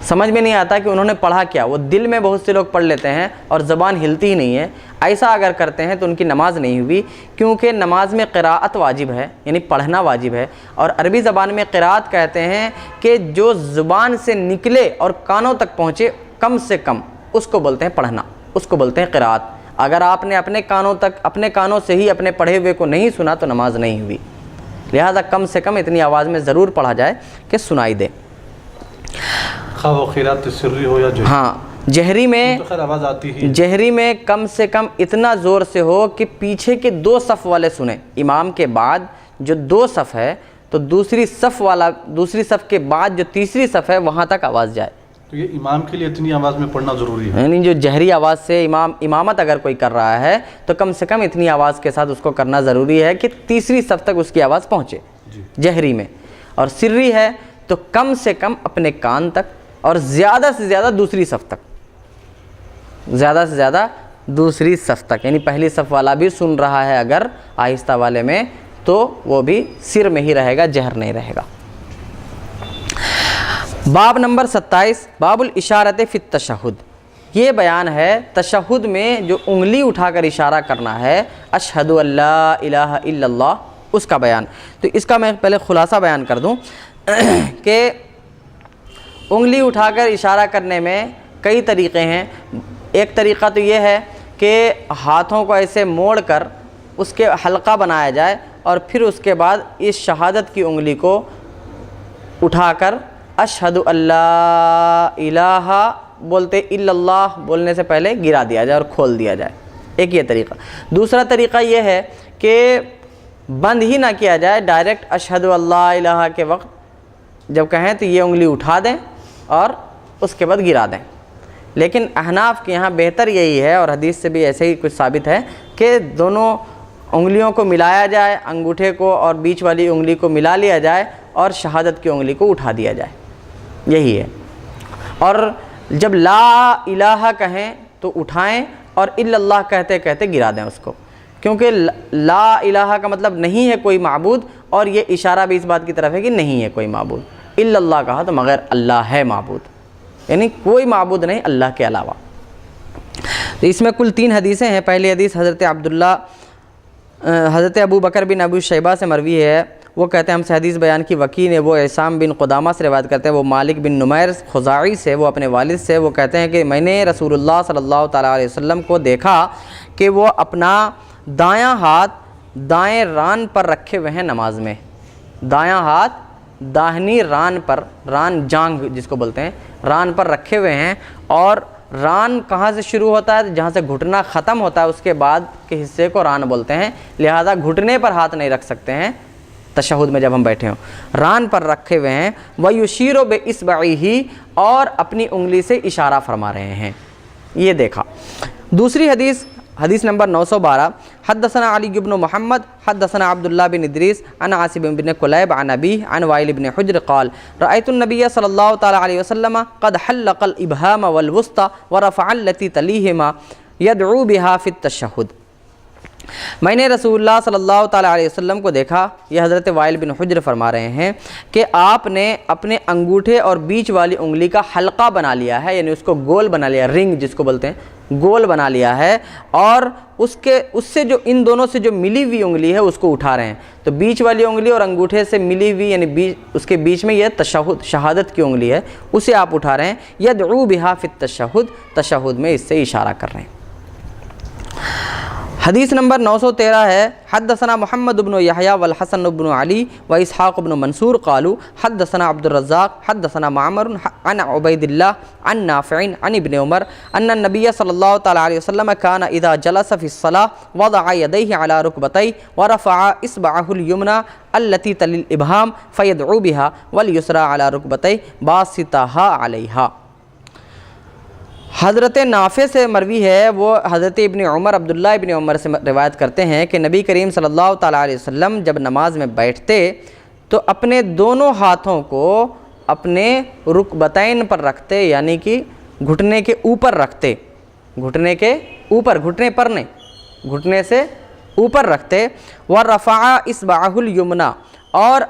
سمجھ میں نہیں آتا کہ انہوں نے پڑھا کیا۔ وہ دل میں بہت سے لوگ پڑھ لیتے ہیں اور زبان ہلتی ہی نہیں ہے، ایسا اگر کرتے ہیں تو ان کی نماز نہیں ہوئی، کیونکہ نماز میں قراءت واجب ہے، یعنی پڑھنا واجب ہے، اور عربی زبان میں قراءت کہتے ہیں کہ جو زبان سے نکلے اور کانوں تک پہنچے کم سے کم، اس کو بولتے ہیں پڑھنا، اس کو بولتے ہیں قراءت۔ اگر آپ نے اپنے کانوں سے ہی اپنے پڑھے ہوئے کو نہیں سنا تو نماز نہیں ہوئی، لہذا کم سے کم اتنی آواز میں ضرور پڑھا جائے کہ سنائی دے۔ خواہ وہ قراءت سری ہو یا جہری، ہاں جہری میں تو خیر آواز آتی ہی، جہری میں کم سے کم اتنا زور سے ہو کہ پیچھے کے 2 صف والے سنیں، امام کے بعد جو 2 صف ہے تو دوسری صف کے بعد جو تیسری صف ہے وہاں تک آواز جائے۔ تو یہ امام کے لیے اتنی آواز میں پڑھنا ضروری ہے، یعنی جو جہری آواز سے امامت اگر کوئی کر رہا ہے تو کم سے کم اتنی آواز کے ساتھ اس کو کرنا ضروری ہے کہ تیسری صف تک اس کی آواز پہنچے جہری میں، اور سری ہے تو کم سے کم اپنے کان تک، اور زیادہ سے زیادہ دوسری صف تک، زیادہ سے زیادہ دوسری صف تک، یعنی پہلی صف والا بھی سن رہا ہے اگر آہستہ والے میں تو وہ بھی سر میں ہی رہے گا، جہر نہیں رہے گا۔ باب نمبر 27، باب الاشارۃ فی التشہد، یہ بیان ہے تشہد میں جو انگلی اٹھا کر اشارہ کرنا ہے، اشہد ان لا الہ الا اللہ، اس کا بیان۔ تو اس کا میں پہلے خلاصہ بیان کر دوں کہ انگلی اٹھا کر اشارہ کرنے میں کئی طریقے ہیں۔ ایک طریقہ تو یہ ہے کہ ہاتھوں کو ایسے موڑ کر اس کے حلقہ بنایا جائے، اور پھر اس کے بعد اس شہادت کی انگلی کو اٹھا کر اشہد ان لا الہ بولتے الا اللہ بولنے سے پہلے گرا دیا جائے اور کھول دیا جائے، ایک یہ طریقہ۔ دوسرا طریقہ یہ ہے کہ بند ہی نہ کیا جائے، ڈائریکٹ اشہد ان لا الہ کے وقت جب کہیں تو یہ انگلی اٹھا دیں اور اس کے بعد گرا دیں۔ لیکن احناف کے یہاں بہتر یہی ہے، اور حدیث سے بھی ایسے ہی کچھ ثابت ہے، کہ دونوں انگلیوں کو ملایا جائے، انگوٹھے کو اور بیچ والی انگلی کو ملا لیا جائے اور شہادت کی انگلی کو اٹھا دیا جائے، یہی ہے۔ اور جب لا الہ کہیں تو اٹھائیں، اور الا اللہ کہتے کہتے گرا دیں اس کو، کیونکہ لا الہ کا مطلب نہیں ہے کوئی معبود، اور یہ اشارہ بھی اس بات کی طرف ہے کہ نہیں ہے کوئی معبود۔ الا اللہ کہا تو مگر اللہ ہے معبود، یعنی کوئی معبود نہیں اللہ کے علاوہ۔ تو اس میں کل 3 حدیثیں ہیں۔ پہلی حدیث حضرت ابو بکر بن ابو شیبہ سے مروی ہے، وہ کہتے ہیں ہم سے حدیث بیان کی وکیع نے، وہ عصام بن قدامہ سے روایت کرتے ہیں، وہ مالک بن نمیر خزاعی سے، وہ اپنے والد سے، وہ کہتے ہیں کہ میں نے رسول اللہ صلی اللہ تعالیٰ علیہ وسلم کو دیکھا کہ وہ اپنا دایاں ہاتھ دائیں ران پر رکھے ہوئے ہیں نماز میں، دایاں ہاتھ داہنی ران پر، ران جانگ جس کو بولتے ہیں، ران پر رکھے ہوئے ہیں، اور ران کہاں سے شروع ہوتا ہے؟ جہاں سے گھٹنا ختم ہوتا ہے اس کے بعد کے حصے کو ران بولتے ہیں، لہذا گھٹنے پر ہاتھ نہیں رکھ سکتے ہیں تشہد میں جب ہم بیٹھے ہوں، ران پر رکھے ہوئے ہیں، وَيُشِيرُ بِإِصْبَعِهِ اور اپنی انگلی سے اشارہ فرما رہے ہیں، یہ دیکھا۔ دوسری حدیث نمبر 912، حدثنا علی بن محمد حدثنا عبداللہ بن ادریس عن عاصم بن کلیب عن ابیہ عن وائل بن حجر قال رأیت النبی صلی اللہ تعالی علیہ وسلم قد حلق الابہام والوسطى ورفع التي تلیہما یدعو بها فی التشہد۔ میں نے رسول اللہ صلی اللہ تعالیٰ علیہ وسلم کو دیکھا، یہ حضرت وائل بن حجر فرما رہے ہیں کہ آپ نے اپنے انگوٹھے اور بیچ والی انگلی کا حلقہ بنا لیا ہے، یعنی اس کو گول بنا لیا، رنگ جس کو بولتے ہیں، گول بنا لیا ہے، اور اس سے جو ان دونوں سے جو ملی ہوئی انگلی ہے اس کو اٹھا رہے ہیں۔ تو بیچ والی انگلی اور انگوٹھے سے ملی ہوئی یعنی اس کے بیچ میں یہ شہادت کی انگلی ہے، اسے آپ اٹھا رہے ہیں، یدعو بہا فی التشہد، تشہد میں اس سے اشارہ کر رہے ہیں۔ حدیث نمبر 913 ہے، حدثنا محمد بن یحییٰ والحسن بن علی واسحاق بن منصور قالوا حدثنا عبد الرزاق حدثنا معمر عن عبید اللہ عن نافع عن ابن عمر ان النبی صلی اللہ تعالی علیہ وسلم كان اذا جلس في الصلاة وضع يديه على ركبتيه ورفع اصبعه اليمنى التي تلي الابهام فيدعو بها واليسرى على ركبتيه باسطها عليها۔ حضرت نافع سے مروی ہے، وہ حضرت ابن عمر عبداللہ ابن عمر سے روایت کرتے ہیں کہ نبی کریم صلی اللہ تعالیٰ علیہ وسلم جب نماز میں بیٹھتے تو اپنے دونوں ہاتھوں کو اپنے رکبتین پر رکھتے، یعنی کہ گھٹنے کے اوپر رکھتے، گھٹنے کے اوپر، گھٹنے پر نہیں، گھٹنے سے اوپر رکھتے، وَرَفَعَ إِصْبَعَهُ الْيُمْنَى اور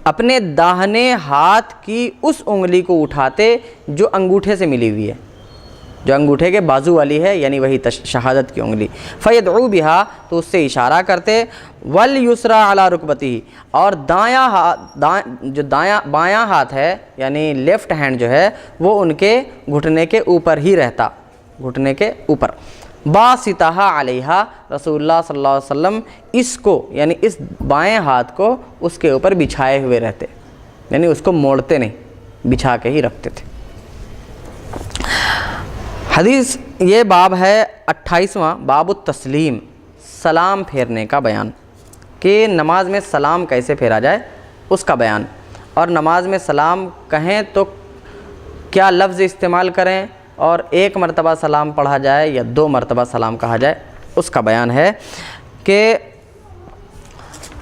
اپنے داہنے ہاتھ کی اس انگلی کو اٹھاتے جو انگوٹھے سے ملی ہوئی ہے، جو انگوٹھے کے بازو والی ہے، یعنی وہی شہادت کی انگلی، فَيَدْعُو بِهَا تو اس سے اشارہ کرتے، وَالْيُسْرَى عَلَى رُكْبَتِهِ اور جو بایاں ہاتھ ہے یعنی لیفٹ ہینڈ جو ہے وہ ان کے گھٹنے کے اوپر ہی رہتا، گھٹنے کے اوپر، باسطہا علیہا رسول اللہ صلی اللہ علیہ وسلم اس کو یعنی اس بائیں ہاتھ کو اس کے اوپر بچھائے ہوئے رہتے، یعنی اس کو موڑتے نہیں، بچھا کے ہی رکھتے تھے۔ حدیث یہ باب ہے 28واں، باب التسلیم، سلام پھیرنے کا بیان، کہ نماز میں سلام کیسے پھیرا جائے اس کا بیان، اور نماز میں سلام کہیں تو کیا لفظ استعمال کریں، اور 1 مرتبہ سلام پڑھا جائے یا 2 مرتبہ سلام کہا جائے اس کا بیان ہے۔ کہ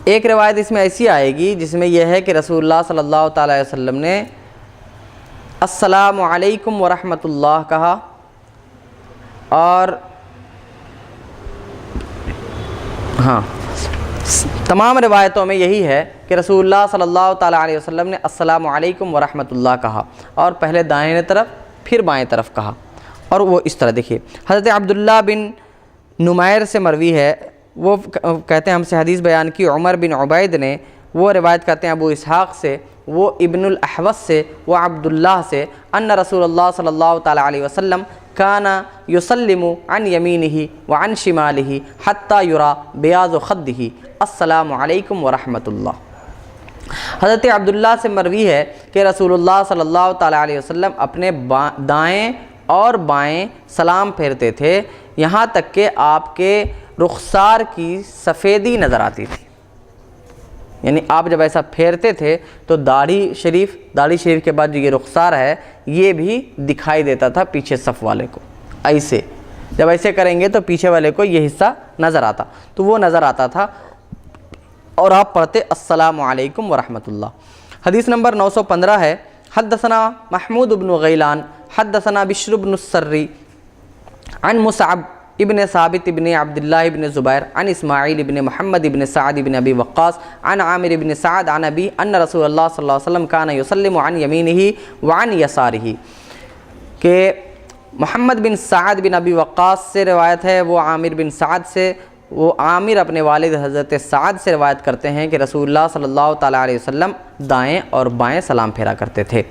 ایک روایت اس میں ایسی آئے گی جس میں یہ ہے کہ رسول اللہ صلی اللہ تعالیٰ علیہ وسلم نے السلام علیکم ورحمۃ اللہ کہا، اور ہاں تمام روایتوں میں یہی ہے کہ رسول اللہ صلی اللہ تعالیٰ علیہ وسلم نے السلام علیکم ورحمۃ اللہ کہا، اور پہلے دائیں طرف پھر بائیں طرف کہا، اور وہ اس طرح دیکھیے۔ حضرت عبداللہ بن نمیر سے مروی ہے، وہ کہتے ہیں ہم سے حدیث بیان کی عمر بن عبید نے، وہ روایت کرتے ہیں ابو اسحاق سے، وہ ابن الاحوص سے، وہ عبداللہ سے، ان رسول اللہ صلی اللہ تعالیٰ علیہ وسلم کان یسلم عن یمینہ وعن شمالہ حتی یرا بیاض خدہ السلام علیکم ورحمۃ اللہ۔ حضرت عبداللہ سے مروی ہے کہ رسول اللہ صلی اللہ تعالیٰ علیہ وسلم اپنے دائیں اور بائیں سلام پھیرتے تھے، یہاں تک کہ آپ کے رخسار کی سفیدی نظر آتی تھی، یعنی آپ جب ایسا پھیرتے تھے تو داڑھی شریف کے بعد جو یہ رخسار ہے یہ بھی دکھائی دیتا تھا پیچھے صف والے کو، ایسے جب ایسے کریں گے تو پیچھے والے کو یہ حصہ نظر آتا، تو وہ نظر آتا تھا، اور آپ پڑھتے السلام علیکم ورحمۃ اللہ۔ حدیث نمبر 915 ہے، حدثنا محمود بن غیلان حدثنا بشر بن السری عن مصعب ابن ثابت ابن عبداللہ ابن زبیر عن اسماعیل ابن محمد ابن سعد ابن ابی وقاص عن عامر ابن سعد عن ابی ان رسول اللہ صلی اللہ علیہ وسلم کان یسلم عن یمینہ وعن یسارہ، کہ محمد بن سعد بن ابی وقاص سے روایت ہے، وہ عامر بن سعد سے، وہ عامر اپنے والد حضرت سعد سے روایت کرتے ہیں کہ رسول اللہ صلی اللہ تعالیٰ علیہ وسلم دائیں اور بائیں سلام پھیرا کرتے تھے۔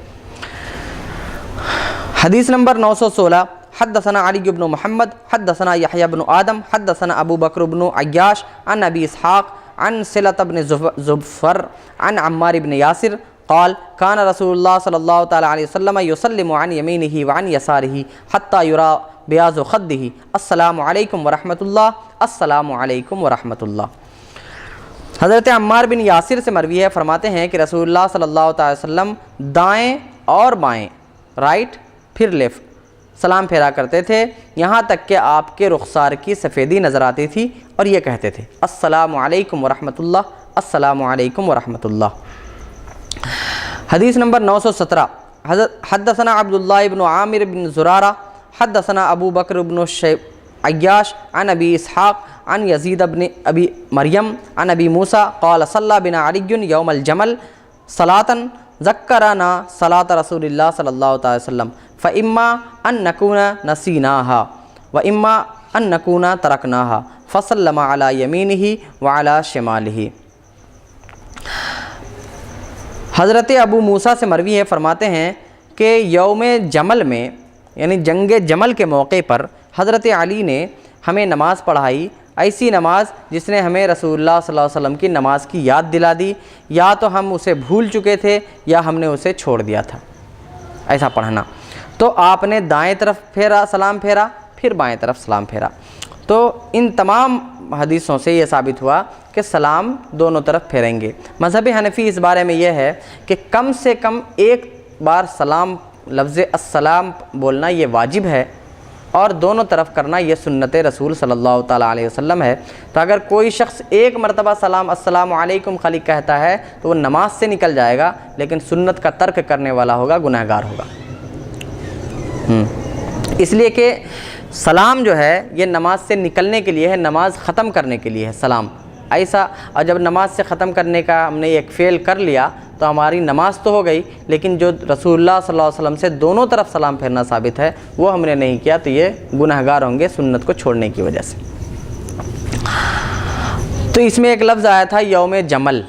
حدیث نمبر 916، حدثنا علی بن محمد حدثنا یحییٰ بن آدم حدثنا ابو بکر بن عیاش عن ابی اسحاق عن صلۃ بن زفر عن عمار بن یاسر قال كان رسول اللہ صلی اللہ تعالیٰ علیہ وسلم یسلم عن یمینہ وعن یسارہ حتی یرا بیاض خدہ السلام علیکم ورحمۃ اللہ، السلام علیکم ورحمۃ اللہ۔ حضرت عمار بن یاسر سے مروی ہے، فرماتے ہیں کہ رسول اللہ صلی اللہ تعالیٰ علیہ وسلم دائیں اور بائیں، رائٹ پھر لیفٹ، سلام پھیرا کرتے تھے، یہاں تک کہ آپ کے رخسار کی سفیدی نظر آتی تھی اور یہ کہتے تھے السلام علیکم ورحمۃ اللہ، السلام علیکم ورحمۃ اللہ۔ حدیث نمبر 917، حدثنا عبداللہ بن عامر بن زرارہ حدثنا ابو بکر بن عیاش عن ابی اسحاق عن یزید بن ابی مریم عن ابی موسیٰ قال صلی بنا علی یوم الجمل صلاۃ ذکرنا صلاۃ رسول اللہ صلی اللہ تعالی وسلم فاما ان نکون نسیناہا واما ان نکون ترکناہا فسلم علی یمینہ وعلی شمالہ۔ حضرت ابو موسیٰ سے مروی ہے، فرماتے ہیں کہ یوم جمل میں یعنی جنگ جمل کے موقع پر حضرت علی نے ہمیں نماز پڑھائی، ایسی نماز جس نے ہمیں رسول اللہ صلی اللہ علیہ وسلم کی نماز کی یاد دلا دی، یا تو ہم اسے بھول چکے تھے یا ہم نے اسے چھوڑ دیا تھا، ایسا پڑھنا۔ تو آپ نے دائیں طرف سلام پھیرا، پھر بائیں طرف سلام پھیرا۔ تو ان تمام حدیثوں سے یہ ثابت ہوا کہ سلام دونوں طرف پھیریں گے۔ مذہب حنفی اس بارے میں یہ ہے کہ کم سے کم ایک بار سلام لفظ السلام بولنا یہ واجب ہے، اور دونوں طرف کرنا یہ سنت رسول صلی اللہ تعالیٰ علیہ وسلم ہے۔ تو اگر کوئی شخص ایک مرتبہ السلام علیکم خالی کہتا ہے تو وہ نماز سے نکل جائے گا، لیکن سنت کا ترک کرنے والا ہوگا، گناہ گار ہوگا۔ اس لیے کہ سلام جو ہے یہ نماز سے نکلنے کے لیے ہے، نماز ختم کرنے کے لیے ہے سلام ایسا۔ اور جب نماز سے ختم کرنے کا ہم نے ایک فعل کر لیا تو ہماری نماز تو ہو گئی، لیکن جو رسول اللہ صلی اللہ علیہ وسلم سے دونوں طرف سلام پھیرنا ثابت ہے وہ ہم نے نہیں کیا، تو یہ گناہ گار ہوں گے سنت کو چھوڑنے کی وجہ سے۔ تو اس میں ایک لفظ آیا تھا یوم جمل،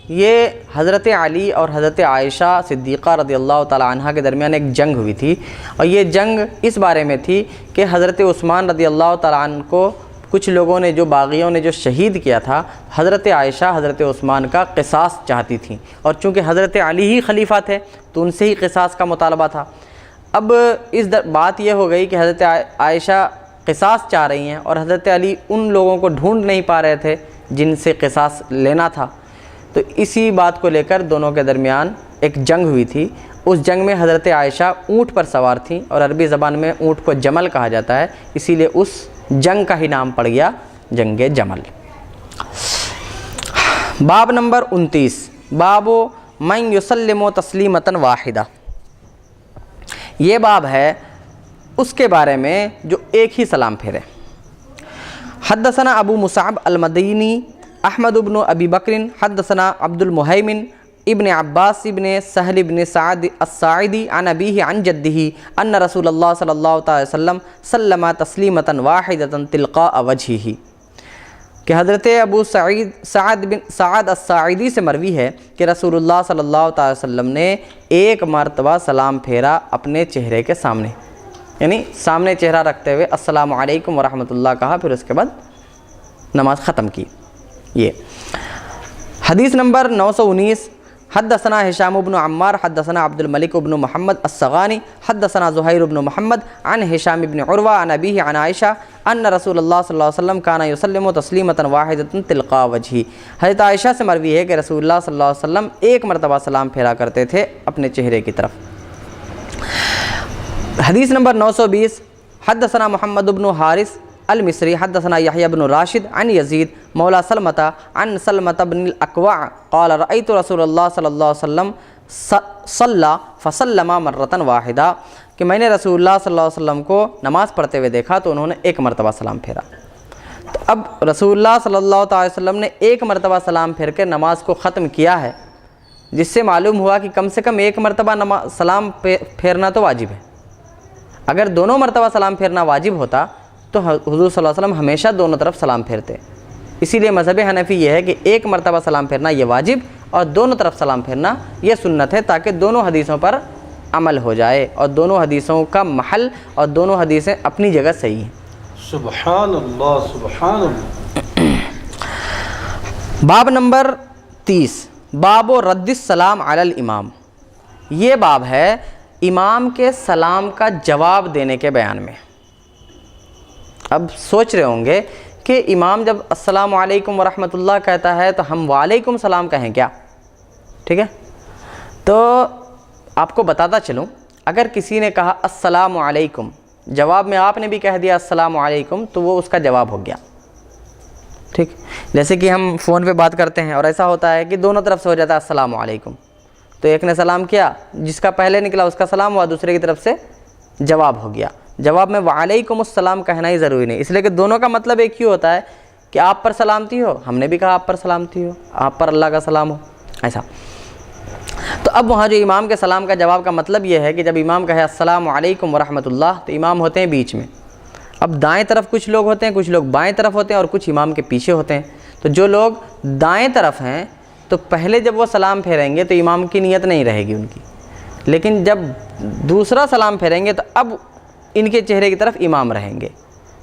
یہ حضرت علی اور حضرت عائشہ صدیقہ رضی اللہ تعالیٰ عنہ کے درمیان ایک جنگ ہوئی تھی، اور یہ جنگ اس بارے میں تھی کہ حضرت عثمان رضی اللہ تعالیٰ عنہ کو کچھ لوگوں نے، جو باغیوں نے جو شہید کیا تھا، حضرت عائشہ حضرت عثمان کا قصاص چاہتی تھیں، اور چونکہ حضرت علی ہی خلیفہ تھے تو ان سے ہی قصاص کا مطالبہ تھا۔ اب اس بات یہ ہو گئی کہ حضرت عائشہ قصاص چاہ رہی ہیں اور حضرت علی ان لوگوں کو ڈھونڈ نہیں پا رہے تھے جن سے قصاص لینا تھا، تو اسی بات کو لے کر دونوں کے درمیان ایک جنگ ہوئی تھی۔ اس جنگ میں حضرت عائشہ اونٹ پر سوار تھیں، اور عربی زبان میں اونٹ کو جمل کہا جاتا ہے، اسی لیے اس جنگ کا ہی نام پڑ گیا جنگ جمل۔ باب نمبر 29، باب من یسلم تسلیمۃ واحدہ، یہ باب ہے اس کے بارے میں جو ایک ہی سلام پھیرے۔ حدثنا ابو مصعب المدینی احمد بن ابی بکر حدثنا عبد المہیمن ابن عباس ابن سہل ابن سعد الساعدی عن ابیہ عن جدہ ان رسول اللہ صلی اللہ تعالی وسلم سلم تسلیمۃ واحدۃ تلقاء وجہہ، کہ حضرت ابو سعد الساعدی سے مروی ہے کہ رسول اللہ صلی اللہ تعالی وسلم نے ایک مرتبہ سلام پھیرا اپنے چہرے کے سامنے، یعنی سامنے چہرہ رکھتے ہوئے السلام علیکم ورحمۃ اللہ کہا، پھر اس کے بعد نماز ختم کی۔ یہ حدیث نمبر 919، حدثنا ہشام بن عمار حدثنا عبد الملک بن محمد الصغانی حدثنا زہیر بن محمد عن ہشام بن عروہ عن ابیہ عن عائشہ ان رسول اللہ صلی اللہ علیہ وسلم کان یسلم تسلیمۃ واحدۃ تلقاء وجہہ، حضرت عائشہ سے مروی ہے کہ رسول اللہ صلی اللہ علیہ وسلم ایک مرتبہ سلام پھیرا کرتے تھے اپنے چہرے کی طرف۔ حدیث نمبر 920، حدثنا محمد بن حارث المصری حدثنا یحییٰ بن راشد عن یزید مولا سلمۃ عن سلمۃ بن الاکوع قال رأیت رسول اللہ صلی اللہ علیہ وسلم صلی فسلم مرۃ واحدہ، کہ میں نے رسول اللہ صلی اللہ علیہ وسلم کو نماز پڑھتے ہوئے دیکھا تو انہوں نے ایک مرتبہ سلام پھیرا۔ تو اب رسول اللہ صلی اللہ تعالی وسلم نے ایک مرتبہ سلام پھیر کے نماز کو ختم کیا ہے، جس سے معلوم ہوا کہ کم سے کم ایک مرتبہ سلام پھیرنا تو واجب ہے۔ اگر دونوں مرتبہ سلام پھیرنا واجب ہوتا تو حضور صلی اللہ علیہ وسلم ہمیشہ دونوں طرف سلام پھیرتے. اسی لیے مذہب حنفی یہ ہے کہ ایک مرتبہ سلام پھیرنا یہ واجب اور دونوں طرف سلام پھیرنا یہ سنت ہے، تاکہ دونوں حدیثوں پر عمل ہو جائے اور دونوں حدیثوں کا محل اور دونوں حدیثیں اپنی جگہ صحیح ہیں. سبحان اللہ سبحان اللہ. باب نمبر 30 باب و رد السلام علی الامام. یہ باب ہے امام کے سلام کا جواب دینے کے بیان میں. اب سوچ رہے ہوں گے کہ امام جب السلام علیکم ورحمۃ اللہ کہتا ہے تو ہم وعلیکم السلام کہیں کیا؟ ٹھیک ہے، تو آپ کو بتاتا چلوں، اگر کسی نے کہا السلام علیکم، جواب میں آپ نے بھی کہہ دیا السلام علیکم، تو وہ اس کا جواب ہو گیا. ٹھیک، جیسے کہ ہم فون پہ بات کرتے ہیں اور ایسا ہوتا ہے کہ دونوں طرف سے ہو جاتا ہے السلام علیکم، تو ایک نے سلام کیا، جس کا پہلے نکلا اس کا سلام ہوا، دوسرے کی طرف سے جواب ہو گیا. جواب میں وعلیکم السلام کہنا ہی ضروری نہیں، اس لیے کہ دونوں کا مطلب ایک ہی ہوتا ہے کہ آپ پر سلامتی ہو، ہم نے بھی کہا آپ پر سلامتی ہو، آپ پر اللہ کا سلام ہو، ایسا. تو اب وہاں جو امام کے سلام کا جواب کا مطلب یہ ہے کہ جب امام کہے السلام علیکم ورحمۃ اللہ تو امام ہوتے ہیں بیچ میں. اب دائیں طرف کچھ لوگ ہوتے ہیں، کچھ لوگ بائیں طرف ہوتے ہیں اور کچھ امام کے پیچھے ہوتے ہیں. تو جو لوگ دائیں طرف ہیں تو پہلے جب وہ سلام پھیریں گے تو امام کی نیت نہیں رہے گی ان کی، لیکن جب دوسرا سلام پھیریں گے تو اب ان کے چہرے کی طرف امام رہیں گے،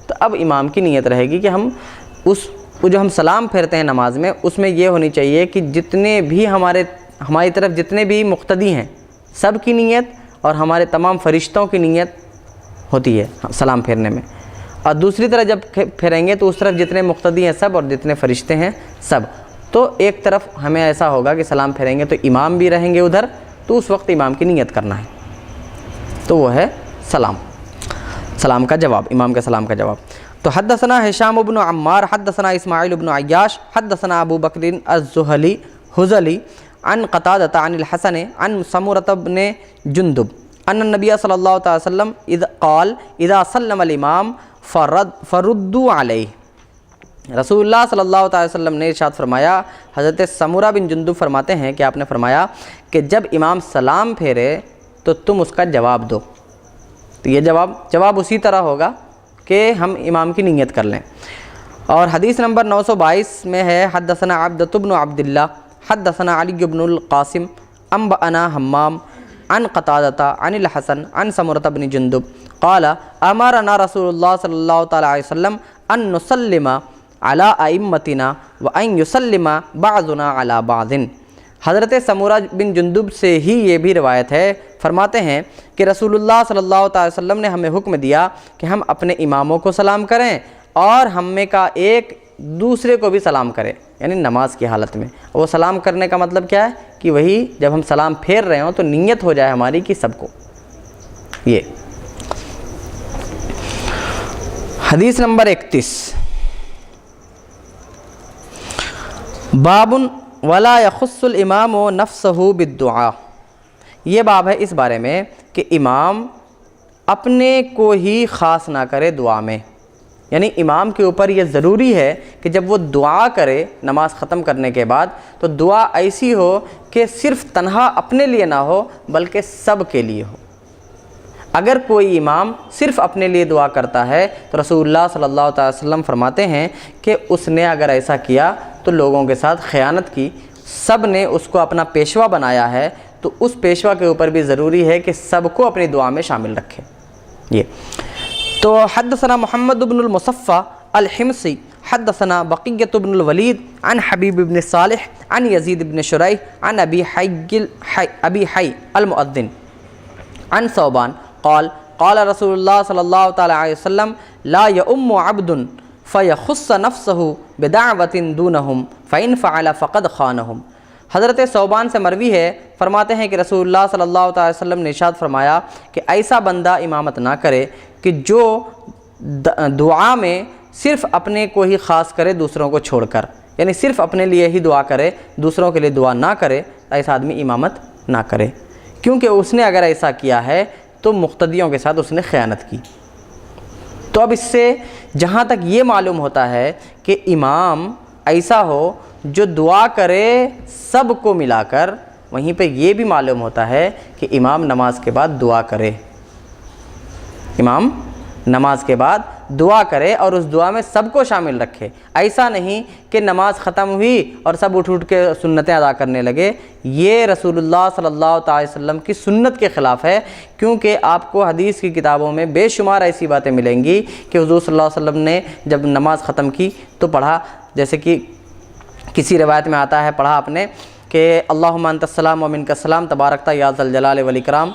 تو اب امام کی نیت رہے گی کہ ہم جو ہم سلام پھیرتے ہیں نماز میں، اس میں یہ ہونی چاہیے کہ جتنے بھی ہماری طرف جتنے بھی مقتدی ہیں سب کی نیت اور ہمارے تمام فرشتوں کی نیت ہوتی ہے سلام پھیرنے میں. اور دوسری طرف جب پھیریں گے تو اس طرف جتنے مقتدی ہیں سب اور جتنے فرشتے ہیں سب، تو ایک طرف ہمیں ایسا ہوگا کہ سلام پھیریں گے تو امام بھی رہیں گے ادھر، تو اس وقت امام کی نیت کرنا ہے، تو وہ ہے سلام کا جواب، امام کے سلام کا جواب. تو حدثنا ہشام بن عمار حدثنا اسماعیل بن عیاش حدثنا ابو بکر الزہلی حزلی عن قتادہ عن الحسن عن سمرۃ بن جندب ان النبی صلی اللہ تعالی وسلم قال اذا سلم الامام فردوا علیہ. رسول اللہ صلی اللہ تعالی وسلم نے ارشاد فرمایا، حضرت سمرہ بن جندب فرماتے ہیں کہ آپ نے فرمایا کہ جب امام سلام پھیرے تو تم اس کا جواب دو. تو یہ جواب اسی طرح ہوگا کہ ہم امام کی نیت کر لیں. اور حدیث نمبر 922 میں ہے حدثنا عبدۃ بن عبداللہ حدثنا علی بن القاسم انبأنا حمام عن قتادہ عن الحسن عن سمرۃ بن جندب قال امرنا رسول اللہ صلی اللہ تعالی علیہ وسلم ان نسلم علی ائمتنا وان یسلم بعضنا علی بعض. حضرت سمرہ بن جندب سے ہی یہ بھی روایت ہے، فرماتے ہیں کہ رسول اللہ صلی اللہ تعالی وسلم نے ہمیں حکم دیا کہ ہم اپنے اماموں کو سلام کریں اور ہم میں کا ایک دوسرے کو بھی سلام کرے، یعنی نماز کی حالت میں. وہ سلام کرنے کا مطلب کیا ہے کہ وہی جب ہم سلام پھیر رہے ہوں تو نیت ہو جائے ہماری کہ سب کو. یہ حدیث نمبر 31 باب ولا یخص الامام نفسہ بالدعاء. یہ باب ہے اس بارے میں کہ امام اپنے کو ہی خاص نہ کرے دعا میں، یعنی امام کے اوپر یہ ضروری ہے کہ جب وہ دعا کرے نماز ختم کرنے کے بعد تو دعا ایسی ہو کہ صرف تنہا اپنے لیے نہ ہو بلکہ سب کے لیے ہو. اگر کوئی امام صرف اپنے لیے دعا کرتا ہے تو رسول اللہ صلی اللہ تعالی وسلم فرماتے ہیں کہ اس نے اگر ایسا کیا تو لوگوں کے ساتھ خیانت کی. سب نے اس کو اپنا پیشوا بنایا ہے تو اس پیشوا کے اوپر بھی ضروری ہے کہ سب کو اپنی دعا میں شامل رکھے. یہ تو حدثنا محمد بن المصفى الحمصی حدثنا بقیۃ بن الولید عن حبیب بن صالح عن یزید بن شریح عن ابی حی المؤذن عن ثوبان قال قال رسول اللہ صلی اللہ تعالی علیہ وسلم لا یؤم عبد فیخص نفسہ بدعوۃ دونہم فإن فعل فقد خانہم. حضرت ثوبان سے مروی ہے، فرماتے ہیں کہ رسول اللہ صلی اللہ تعالی وسلم نے ارشاد فرمایا کہ ایسا بندہ امامت نہ کرے کہ جو دعا میں صرف اپنے کو ہی خاص کرے دوسروں کو چھوڑ کر، یعنی صرف اپنے لیے ہی دعا کرے دوسروں کے لیے دعا نہ کرے. ایسا آدمی امامت نہ کرے، کیونکہ اس نے اگر ایسا کیا ہے تو مقتدیوں کے ساتھ اس نے خیانت کی. تو اب اس سے جہاں تک یہ معلوم ہوتا ہے کہ امام ایسا ہو جو دعا کرے سب کو ملا کر، وہیں پہ یہ بھی معلوم ہوتا ہے کہ امام نماز کے بعد دعا کرے. امام نماز کے بعد دعا کرے اور اس دعا میں سب کو شامل رکھے۔ ایسا نہیں کہ نماز ختم ہوئی اور سب اٹھ کے سنتیں ادا کرنے لگے، یہ رسول اللہ صلی اللہ علیہ وسلم کی سنت کے خلاف ہے، کیونکہ آپ کو حدیث کی کتابوں میں بے شمار ایسی باتیں ملیں گی کہ حضور صلی اللہ علیہ وسلم نے جب نماز ختم کی تو پڑھا، جیسے کہ کسی روایت میں آتا ہے پڑھا آپ نے کہ اللہم انت السلام و منک السلام تبارکتا یا ذا الجلال والاکرام،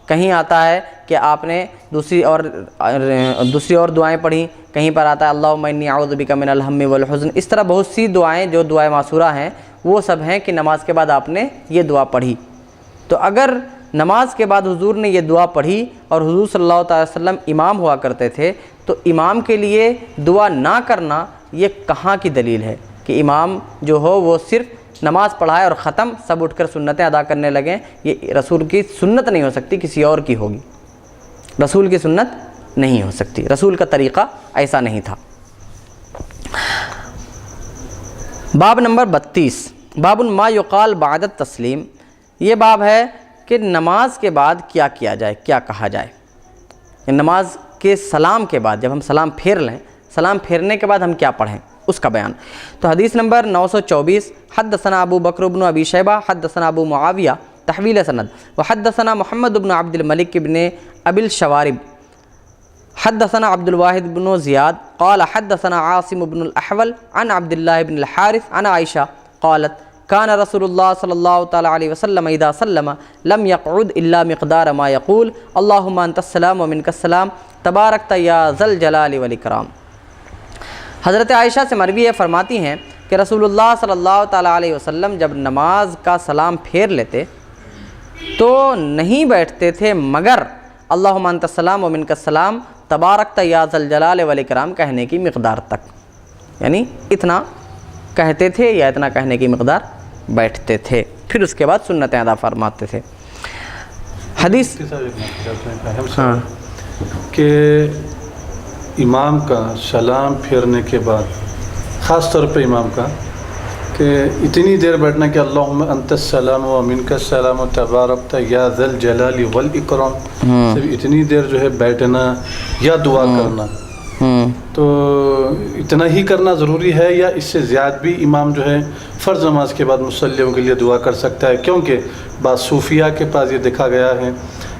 کہیں آتا ہے کہ آپ نے دوسری اور دعائیں پڑھیں، کہیں پر آتا ہے اللہم انی اعوذ بک من الہم والحزن۔ اس طرح بہت سی دعائیں جو دعائیں معصورہ ہیں وہ سب ہیں کہ نماز کے بعد آپ نے یہ دعا پڑھی۔ تو اگر نماز کے بعد حضور نے یہ دعا پڑھی اور حضور صلی اللہ علیہ وسلم امام ہوا کرتے تھے، تو امام کے لیے دعا نہ کرنا یہ کہاں کی دلیل ہے کہ امام جو ہو وہ صرف نماز پڑھائے اور ختم، سب اٹھ کر سنتیں ادا کرنے لگیں؟ یہ رسول کی سنت نہیں ہو سکتی، کسی اور کی ہوگی، رسول کی سنت نہیں ہو سکتی، رسول کا طریقہ ایسا نہیں تھا۔ باب نمبر 32، باب ما یقال بعد التسلیم، یہ باب ہے کہ نماز کے بعد کیا کیا جائے، کیا کہا جائے۔ نماز کے سلام کے بعد جب ہم سلام پھیر لیں، سلام پھیرنے کے بعد ہم کیا پڑھیں اس کا بیان۔ تو حدیث نمبر 924، حدثنا ابو بکر بن ابی شیبہ حدثنا ابو معاویہ تحویل سند وحدثنا محمد بن عبد الملک بن ابی الشوارب حدثنا عبد الواحد بن زیاد قال حدثنا عاصم بن الاحول عن عبد الله بن الحارث عن عائشہ قالت كان رسول الله صلی اللہ تعالی علیہ وسلم اذا سلم لم يقعد الا مقدار ما يقول اللهم انت السلام ومنك السلام تبارکت یا ذا الجلال والاکرام۔ حضرت عائشہ سے مروی ہے، فرماتی ہیں کہ رسول اللہ صلی اللہ تعالیٰ علیہ وسلم جب نماز کا سلام پھیر لیتے تو نہیں بیٹھتے تھے مگر اللہم انت السلام و منک السلام تبارکت یا ذا الجلال والاکرام کہنے کی مقدار تک، یعنی اتنا کہتے تھے یا اتنا کہنے کی مقدار بیٹھتے تھے، پھر اس کے بعد سنتیں ادا فرماتے تھے۔ حدیث ہاں کہ امام کا سلام پھیرنے کے بعد خاص طور پہ امام کا کہ اتنی دیر بیٹھنا کہ اللہم انت السلام و منک السلام و تبارکت یا ذا الجلال والاکرام، صرف اتنی دیر جو ہے بیٹھنا یا دعا کرنا، تو اتنا ہی کرنا ضروری ہے یا اس سے زیادہ بھی امام جو ہے فرض نماز کے بعد مصلیوں کے لیے دعا کر سکتا ہے؟ کیونکہ بعض صوفیہ کے پاس یہ دیکھا گیا ہے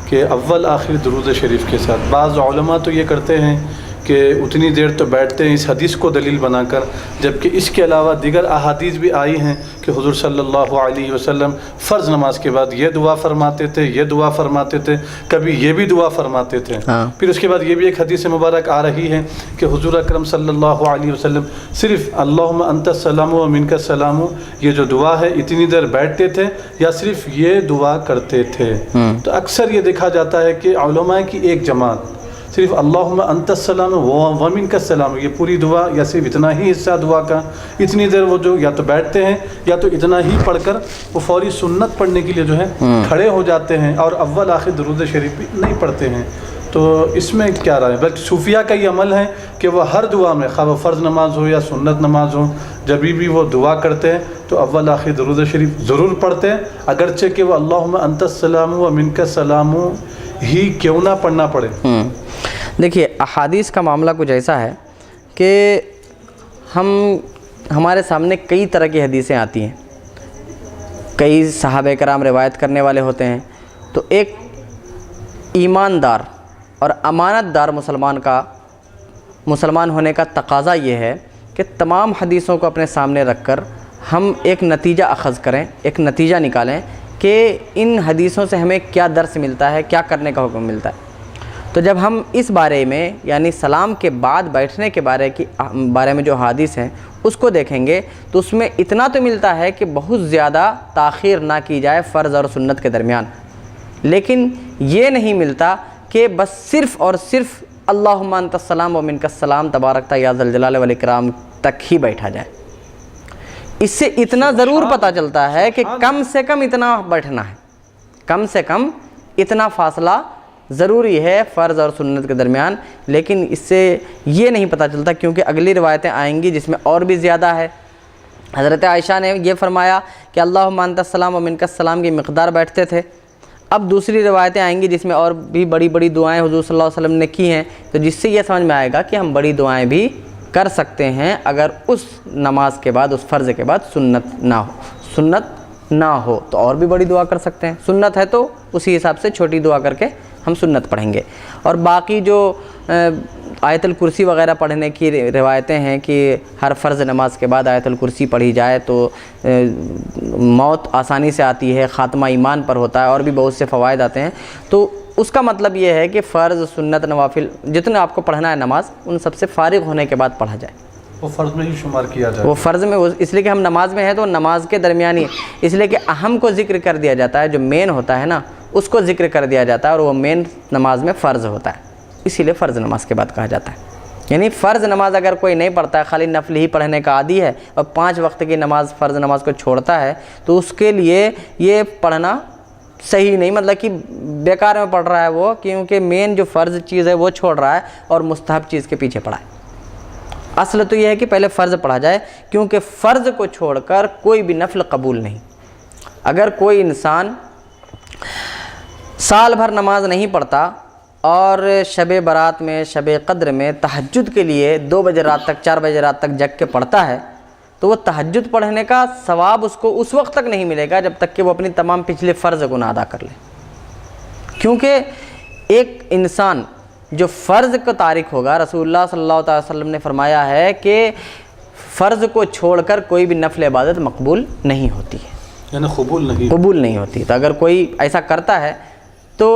کہ اول آخر درود شریف کے ساتھ، بعض علماء تو یہ کرتے ہیں کہ اتنی دیر تو بیٹھتے ہیں اس حدیث کو دلیل بنا کر، جبکہ اس کے علاوہ دیگر احادیث بھی آئی ہیں کہ حضور صلی اللہ علیہ وسلم فرض نماز کے بعد یہ دعا فرماتے تھے، یہ دعا فرماتے تھے، کبھی یہ بھی دعا فرماتے تھے۔ پھر اس کے بعد یہ بھی ایک حدیث مبارک آ رہی ہے کہ حضور اکرم صلی اللہ علیہ وسلم صرف اللہم انت السلام و منک السلام یہ جو دعا ہے اتنی دیر بیٹھتے تھے یا صرف یہ دعا کرتے تھے؟ تو اکثر یہ دیکھا جاتا ہے کہ علماء کی ایک جماعت صرف اللہم انت السلام و منک السلام یہ پوری دعا یا صرف اتنا ہی حصہ دعا کا، اتنی دیر وہ جو یا تو بیٹھتے ہیں یا تو اتنا ہی پڑھ کر وہ فوری سنت پڑھنے کے لیے جو ہے کھڑے ہو جاتے ہیں اور اول آخر درود شریف بھی نہیں پڑھتے ہیں۔ تو اس میں کیا رائے؟ بلکہ صوفیہ کا یہ عمل ہے کہ وہ ہر دعا میں خواہ وہ فرض نماز ہو یا سنت نماز ہو، جب بھی وہ دعا کرتے ہیں تو اول آخر درود شریف ضرور پڑھتے ہیں، اگرچہ کہ وہ اللہم انت السلام و منک السلام ہی کیوں نہ پڑھنا پڑے۔ دیکھیے احادیث کا معاملہ کچھ ایسا ہے کہ ہمارے سامنے کئی طرح کی حدیثیں آتی ہیں، کئی صحابہ کرام روایت کرنے والے ہوتے ہیں، تو ایک ایماندار اور امانت دار مسلمان ہونے کا تقاضا یہ ہے کہ تمام حدیثوں کو اپنے سامنے رکھ کر ہم ایک نتیجہ اخذ کریں، ایک نتیجہ نکالیں کہ ان حدیثوں سے ہمیں کیا درس ملتا ہے، کیا کرنے کا حکم ملتا ہے۔ تو جب ہم اس بارے میں یعنی سلام کے بعد بیٹھنے کے بارے میں جو حدیث ہیں اس کو دیکھیں گے تو اس میں اتنا تو ملتا ہے کہ بہت زیادہ تاخیر نہ کی جائے فرض اور سنت کے درمیان، لیکن یہ نہیں ملتا کہ بس صرف اور صرف اللہم انت السلام و منک السلام تبارکت یا ذا الجلال والاکرام تک ہی بیٹھا جائے۔ اس سے اتنا ضرور پتہ چلتا ہے کہ کم سے کم اتنا بیٹھنا ہے، کم سے کم اتنا فاصلہ ضروری ہے فرض اور سنت کے درمیان، لیکن اس سے یہ نہیں پتہ چلتا کیونکہ اگلی روایتیں آئیں گی جس میں اور بھی زیادہ ہے۔ حضرت عائشہ نے یہ فرمایا کہ اللہم انت السلام و منک السلام کی مقدار بیٹھتے تھے، اب دوسری روایتیں آئیں گی جس میں اور بھی بڑی بڑی دعائیں حضور صلی اللہ علیہ وسلم نے کی ہیں، تو جس سے یہ سمجھ میں آئے گا کہ ہم بڑی دعائیں بھی کر سکتے ہیں اگر اس نماز کے بعد، اس فرض کے بعد سنت نہ ہو تو اور بھی بڑی دعا کر سکتے ہیں۔ سنت ہے تو اسی حساب سے چھوٹی دعا کر کے ہم سنت پڑھیں گے۔ اور باقی جو آیت الکرسی وغیرہ پڑھنے کی روایتیں ہیں کہ ہر فرض نماز کے بعد آیت الکرسی پڑھی جائے تو موت آسانی سے آتی ہے، خاتمہ ایمان پر ہوتا ہے، اور بھی بہت سے فوائد آتے ہیں، تو اس کا مطلب یہ ہے کہ فرض، سنت، نوافل جتنا آپ کو پڑھنا ہے نماز، ان سب سے فارغ ہونے کے بعد پڑھا جائے۔ وہ فرض میں ہی شمار کیا جائے، وہ فرض میں، اس لیے کہ ہم نماز میں ہیں تو نماز کے درمیانی، اس لیے کہ اہم کو ذکر کر دیا جاتا ہے، جو مین ہوتا ہے نا اس کو ذکر کر دیا جاتا ہے، اور وہ مین نماز میں فرض ہوتا ہے، اسی لیے فرض نماز کے بعد کہا جاتا ہے۔ یعنی فرض نماز اگر کوئی نہیں پڑھتا ہے، خالی نفل ہی پڑھنے کا عادی ہے اور 5 وقت کی نماز، فرض نماز کو چھوڑتا ہے، تو اس کے لیے یہ پڑھنا صحیح نہیں، مطلب کہ بیکار میں پڑھ رہا ہے وہ، کیونکہ مین جو فرض چیز ہے وہ چھوڑ رہا ہے اور مستحب چیز کے پیچھے پڑھا ہے۔ اصل تو یہ ہے کہ پہلے فرض پڑھا جائے، کیونکہ فرض کو چھوڑ کر کوئی بھی نفل قبول نہیں۔ اگر کوئی انسان سال بھر نماز نہیں پڑھتا اور شب برات میں، شب قدر میں تہجد کے لیے 2 بجے رات تک، 4 بجے رات تک جگ کے پڑھتا ہے، تو وہ تہجد پڑھنے کا ثواب اس کو اس وقت تک نہیں ملے گا جب تک کہ وہ اپنی تمام پچھلے فرض کو نہ ادا کر لے۔ کیونکہ ایک انسان جو فرض کو تارک ہوگا، رسول اللہ صلی اللہ علیہ وسلم نے فرمایا ہے کہ فرض کو چھوڑ کر کوئی بھی نفل عبادت مقبول نہیں ہوتی ہے، یعنی قبول نہیں ہوتی۔ تو اگر کوئی ایسا کرتا ہے تو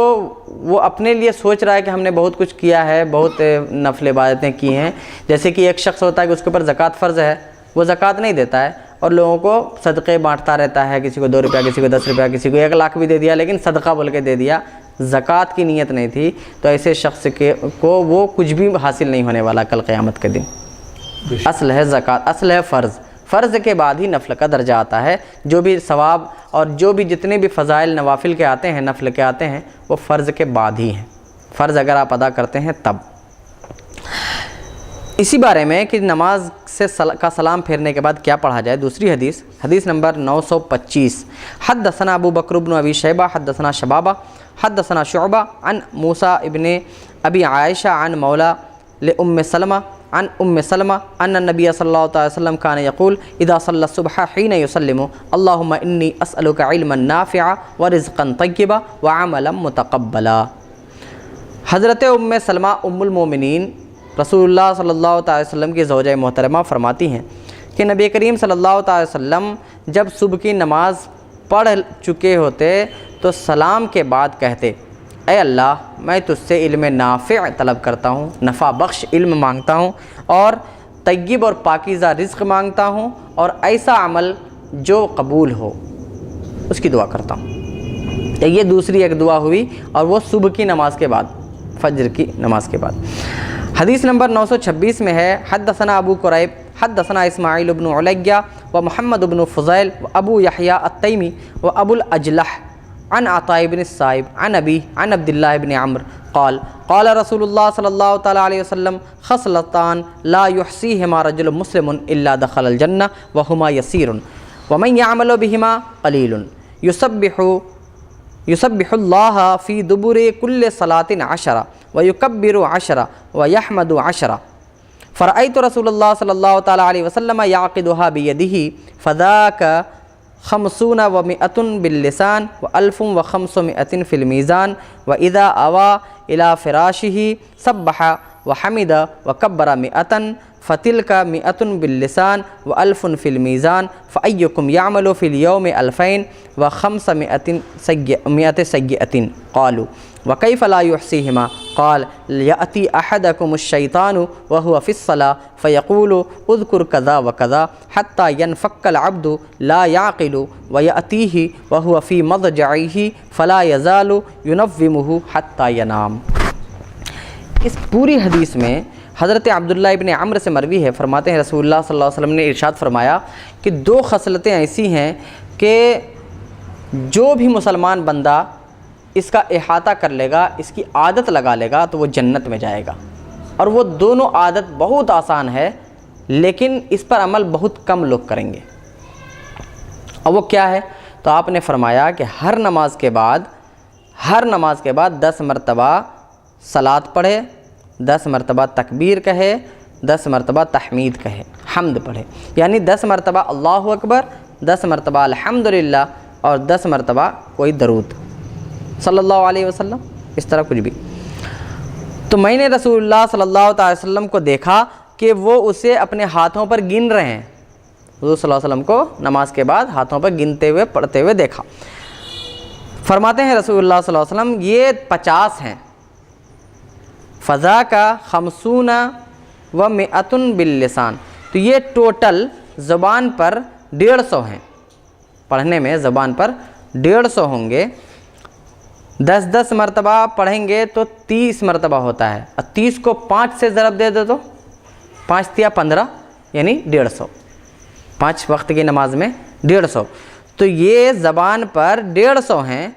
وہ اپنے لیے سوچ رہا ہے کہ ہم نے بہت کچھ کیا ہے، بہت نفل عبادتیں کی ہیں۔ جیسے کہ ایک شخص ہوتا ہے کہ اس کے اوپر زکوٰۃ فرض ہے، وہ زکوٰۃ نہیں دیتا ہے اور لوگوں کو صدقے بانٹتا رہتا ہے، کسی کو 2 روپیہ، کسی کو 10 روپیہ، کسی کو 1 لاکھ بھی دے دیا، لیکن صدقہ بول کے دے دیا، زکوٰۃ کی نیت نہیں تھی، تو ایسے شخص کو وہ کچھ بھی حاصل نہیں ہونے والا کل قیامت کے دن۔ اصل ہے زکوٰۃ، اصل ہے فرض، فرض کے بعد ہی نفل کا درجہ آتا ہے۔ جو بھی ثواب اور جو بھی جتنے بھی فضائل نوافل کے آتے ہیں، نفل کے آتے ہیں، وہ فرض کے بعد ہی ہیں، فرض اگر آپ ادا کرتے ہیں تب۔ اسی بارے میں کہ نماز سے کا سلام پھیرنے کے بعد کیا پڑھا جائے، دوسری حدیث نمبر 925، حدثنا ابو بکر بن ابی شیبہ حدثنا شبابہ حدثنا شعبہ عن موسیٰ ابن ابی عائشہ عن مولا لأم سلمہ عن ام سلمہ ان النبی صلی اللہ علیہ وسلم کان یقول اذا صلی الصبح حین یسلم اللہم انی اسألک علما نافعا ورزقا طیبا وعملا متقبلا۔ حضرت ام سلمہ ام المومنین رسول اللہ صلی اللہ علیہ وسلم کی زوجہ محترمہ فرماتی ہیں کہ نبی کریم صلی اللہ علیہ وسلم جب صبح کی نماز پڑھ چکے ہوتے تو سلام کے بعد کہتے، اے اللہ میں تجھ سے علم نافع طلب کرتا ہوں، نفع بخش علم مانگتا ہوں، اور طیب اور پاکیزہ رزق مانگتا ہوں، اور ایسا عمل جو قبول ہو اس کی دعا کرتا ہوں۔ یہ دوسری ایک دعا ہوئی، اور وہ صبح کی نماز کے بعد، فجر کی نماز کے بعد۔ حدیث نمبر 926 میں ہے حدثنا ابو قریب حدثنا اسماعیل بن علیہ و محمد بن فضیل و ابو یحییٰ التیمی و ابو الاجلح عن عطاء بن السائب عن ابی عن عبداللہ بن عمرو قال قال رسول اللہ صلی اللہ تعالی علیہ وسلم خصلتان لا يحصیہما رجل مسلم الا دخل الجنہ وہما یسیر ومن يعمل بہما قلیل یسبح اللہ فی دبر کل صلاۃ 10 ویکبر 10 ویحمد 10 فرأیت رسول اللہ صلی اللہ تعالی علیہ وسلم یعقدها بیدہ فذاک 50 و 100 باللسان و 1500 فی المیزان و اذا آوا الى فراشہ سبح وحمد وکبر 100 فتلک 100 باللسان و 1000 فی المیزان فأیکم یعمل فی اليوم 2500 سیئۃ قالوا وکیف لا یحصیہما قال یأتی احدکم الشیطان وهو فی الصلاة فیقول اذکر کذا وکذا حتی ینفک العبد لا یعقل ویأتیہ وهو فی مضجعہ فلا یزال ینومہ حتی ینام۔ اس پوری حدیث میں حضرت عبداللہ ابن عمرو سے مروی ہے، فرماتے ہیں رسول اللہ صلی اللہ علیہ وسلم نے ارشاد فرمایا کہ 2 خصلتیں ایسی ہیں کہ جو بھی مسلمان بندہ اس کا احاطہ کر لے گا، اس کی عادت لگا لے گا، تو وہ جنت میں جائے گا۔ اور وہ دونوں عادت بہت آسان ہے، لیکن اس پر عمل بہت کم لوگ کریں گے۔ اور وہ کیا ہے؟ تو آپ نے فرمایا کہ ہر نماز کے بعد ہر نماز کے بعد 10 مرتبہ صلات پڑھے، 10 مرتبہ تکبیر کہے، 10 مرتبہ تحمید کہے، حمد پڑھے، یعنی 10 مرتبہ اللہ اکبر، 10 مرتبہ الحمدللہ اور 10 مرتبہ کوئی درود صلی اللہ علیہ وسلم، اس طرح کچھ بھی۔ تو میں نے رسول اللہ صلی اللہ علیہ وسلم کو دیکھا کہ وہ اسے اپنے ہاتھوں پر گن رہے ہیں۔ حضور صلی اللہ علیہ وسلم کو نماز کے بعد ہاتھوں پر گنتے ہوئے پڑھتے ہوئے دیکھا۔ فرماتے ہیں رسول اللہ صلی اللہ علیہ وسلم یہ 50 ہیں، فضا کا 50 و مئۃ باللسان، تو یہ ٹوٹل زبان پر 150 ہیں، پڑھنے میں زبان پر 150 ہوں گے۔ 10 مرتبہ پڑھیں گے تو 30 مرتبہ ہوتا ہے، اور 30 کو 5 سے ضرب دے دو تو 5 تیا 15 یعنی 150، 5 وقت کی نماز میں 150، تو یہ زبان پر 150 ہیں،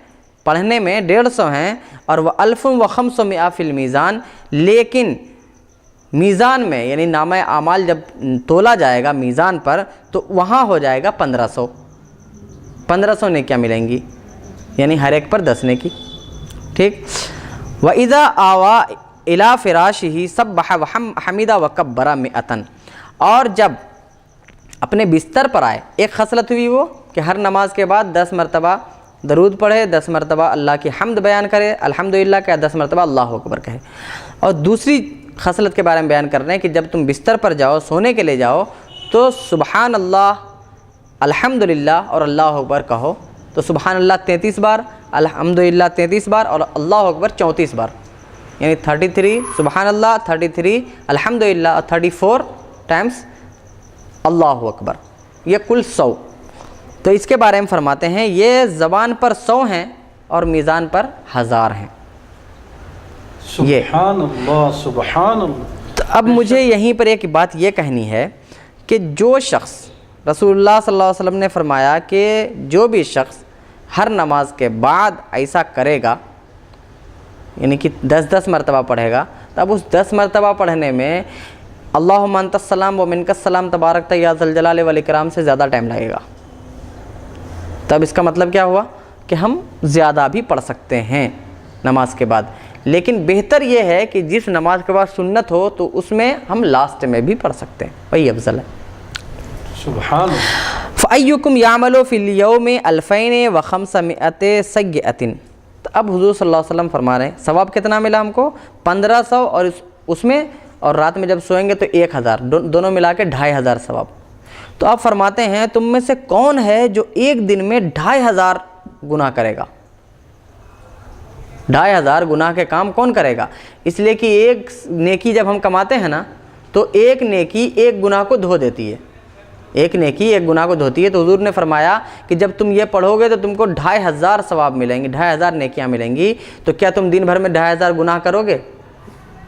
پڑھنے میں 150 ہیں، اور وہ 1500 فی المیزان، لیکن میزان میں یعنی نامہ اعمال جب تولا جائے گا میزان پر تو وہاں ہو جائے گا 1500 نیکیاں ملیں گی، یعنی ہر ایک پر 10 نیکی، ٹھیک۔ وَإِذَا آوَا إِلَى فِرَاشِهِ سَبَّحَ وَحَمِدَ وَكَبَّرَ مِئَةً، اور جب اپنے بستر پر آئے، ایک خصلت ہوئی وہ کہ ہر نماز کے بعد 10 مرتبہ درود پڑھے، 10 مرتبہ اللہ کی حمد بیان کرے، الحمدللہ کہے، 10 مرتبہ اللہ اکبر کہے۔ اور دوسری خصلت کے بارے میں بیان کر رہے ہیں کہ جب تم بستر پر جاؤ، سونے کے لیے جاؤ، تو سبحان اللہ، الحمدللہ اور اللہ اکبر کہو، تو سبحان اللہ 33 بار، الحمدللہ 33 بار اور اللہ اکبر 34 بار، یعنی 33 سبحان اللہ، 33 الحمدللہ اور 34 ٹائمز اللہ اکبر، یہ کل 100۔ تو اس کے بارے میں فرماتے ہیں یہ زبان پر 100 ہیں اور میزان پر 1000 ہیں۔ سبحان اللہ سبحان اللہ۔ تو اب مجھے یہیں پر ایک بات یہ کہنی ہے کہ جو شخص، رسول اللہ صلی اللہ علیہ وسلم نے فرمایا کہ جو بھی شخص ہر نماز کے بعد ایسا کرے گا، یعنی کہ 10 مرتبہ پڑھے گا، تب اس 10 مرتبہ پڑھنے میں اللہم انت السلام و منک السلام تبارکت یا ذی الجلال والاکرام سے زیادہ ٹائم لگے گا۔ تب اس کا مطلب کیا ہوا کہ ہم زیادہ بھی پڑھ سکتے ہیں نماز کے بعد، لیکن بہتر یہ ہے کہ جس نماز کے بعد سنت ہو تو اس میں ہم لاسٹ میں بھی پڑھ سکتے ہیں، وہی افضل ہے۔ سبحان اللہ۔ فَأَيُّكُمْ يَعْمَلُ فِي الْيَوْمِ 2500 سَيِّئَةٍ، تو اب حضور صلی اللہ علیہ وسلم فرما رہے ہیں ثواب کتنا ملا ہم کو؟ 1500، اور اس میں اور رات میں جب سوئیں گے تو 1000، دونوں ملا کے 2500 ثواب۔ تو آپ فرماتے ہیں تم میں سے کون ہے جو ایک دن میں 2500 گناہ کرے گا؟ 2500 گناہ کے کام کون کرے گا؟ اس لیے کہ ایک نیکی جب ہم کماتے ہیں نا تو ایک نیکی ایک گناہ کو دھو دیتی ہے، ایک نیکی ایک گناہ کو دھوتی ہے۔ تو حضور نے فرمایا کہ جب تم یہ پڑھو گے تو تم کو 2500 ثواب ملیں گے، 2500 نیکیاں ملیں گی۔ تو کیا تم دن بھر میں 2500 گناہ کرو گے؟